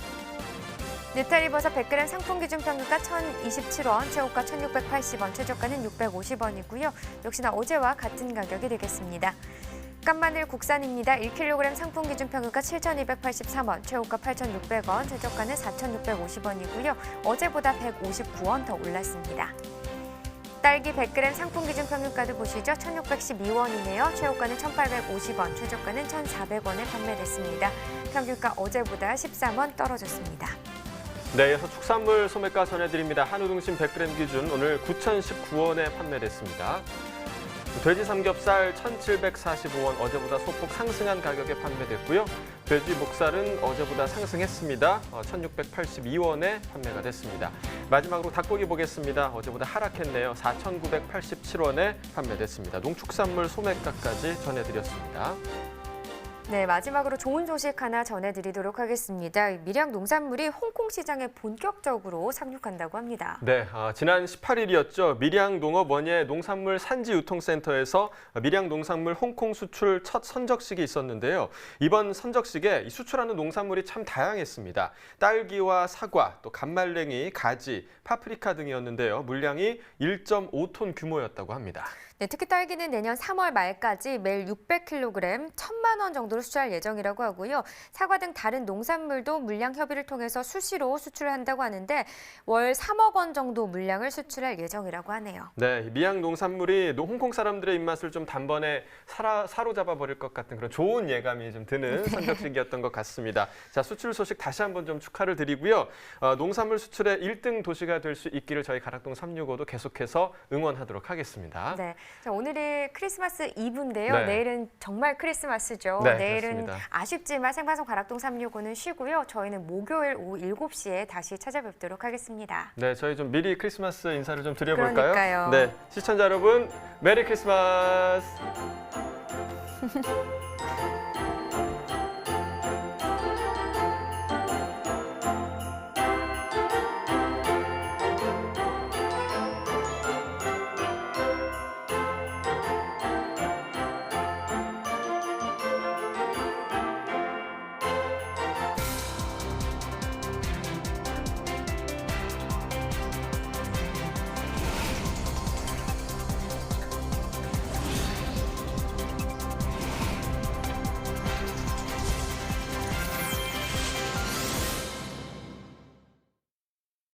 느타리버섯 100g 상품 기준 평균가 1,027원, 최고가 1,680원, 최저가는 650원이고요. 역시나 어제와 같은 가격이 되겠습니다. 깐마늘 국산입니다. 1kg 상품 기준 평균가 7,283원, 최고가 8,600원, 최저가는 4,650원이고요. 어제보다 159원 더 올랐습니다. 딸기 100g 상품 기준 평균가도 보시죠. 1,612원이네요. 최고가는 1,850원, 최저가는 1,400원에 판매됐습니다. 평균가 어제보다 13원 떨어졌습니다. 네, 이어서 축산물 소매가 전해드립니다. 한우 등심 100g 기준 오늘 9,019원에 판매됐습니다. 돼지 삼겹살 1,745원, 어제보다 소폭 상승한 가격에 판매됐고요. 돼지 목살은 어제보다 상승했습니다. 1,682원에 판매가 됐습니다. 마지막으로 닭고기 보겠습니다. 어제보다 하락했네요. 4,987원에 판매됐습니다. 농축산물 소매가까지 전해드렸습니다. 네, 마지막으로 좋은 소식 하나 전해드리도록 하겠습니다. 밀양 농산물이 홍콩 시장에 본격적으로 상륙한다고 합니다. 네, 지난 18일이었죠. 밀양 농업원예 농산물 산지 유통센터에서 밀양 농산물 홍콩 수출 첫 선적식이 있었는데요. 이번 선적식에 수출하는 농산물이 참 다양했습니다. 딸기와 사과, 또 감말랭이, 가지, 파프리카 등이었는데요. 물량이 1.5톤 규모였다고 합니다. 네, 특히 딸기는 내년 3월 말까지 매일 600kg, 1,000만 원 정도로 수출할 예정이라고 하고요. 사과 등 다른 농산물도 물량 협의를 통해서 수시로 수출을 한다고 하는데 월 3억 원 정도 물량을 수출할 예정이라고 하네요. 네, 밀양 농산물이 홍콩 사람들의 입맛을 좀 단번에 사로잡아 버릴 것 같은 그런 좋은 예감이 좀 드는 선적식이었던 것 같습니다. 자, 수출 소식 다시 한번 좀 축하를 드리고요. 농산물 수출의 1등 도시가 될 수 있기를 저희 가락동 365도 계속해서 응원하도록 하겠습니다. 네, 자, 오늘이 크리스마스 이브인데요. 네. 내일은 정말 크리스마스죠. 네, 내일은 그렇습니다. 아쉽지만 생방송 가락동 365는 쉬고요. 저희는 목요일 오후 7시에 다시 찾아뵙도록 하겠습니다. 네, 저희 좀 미리 크리스마스 인사를 좀 드려볼까요? 그러니까요. 네, 시청자 여러분, 메리 크리스마스!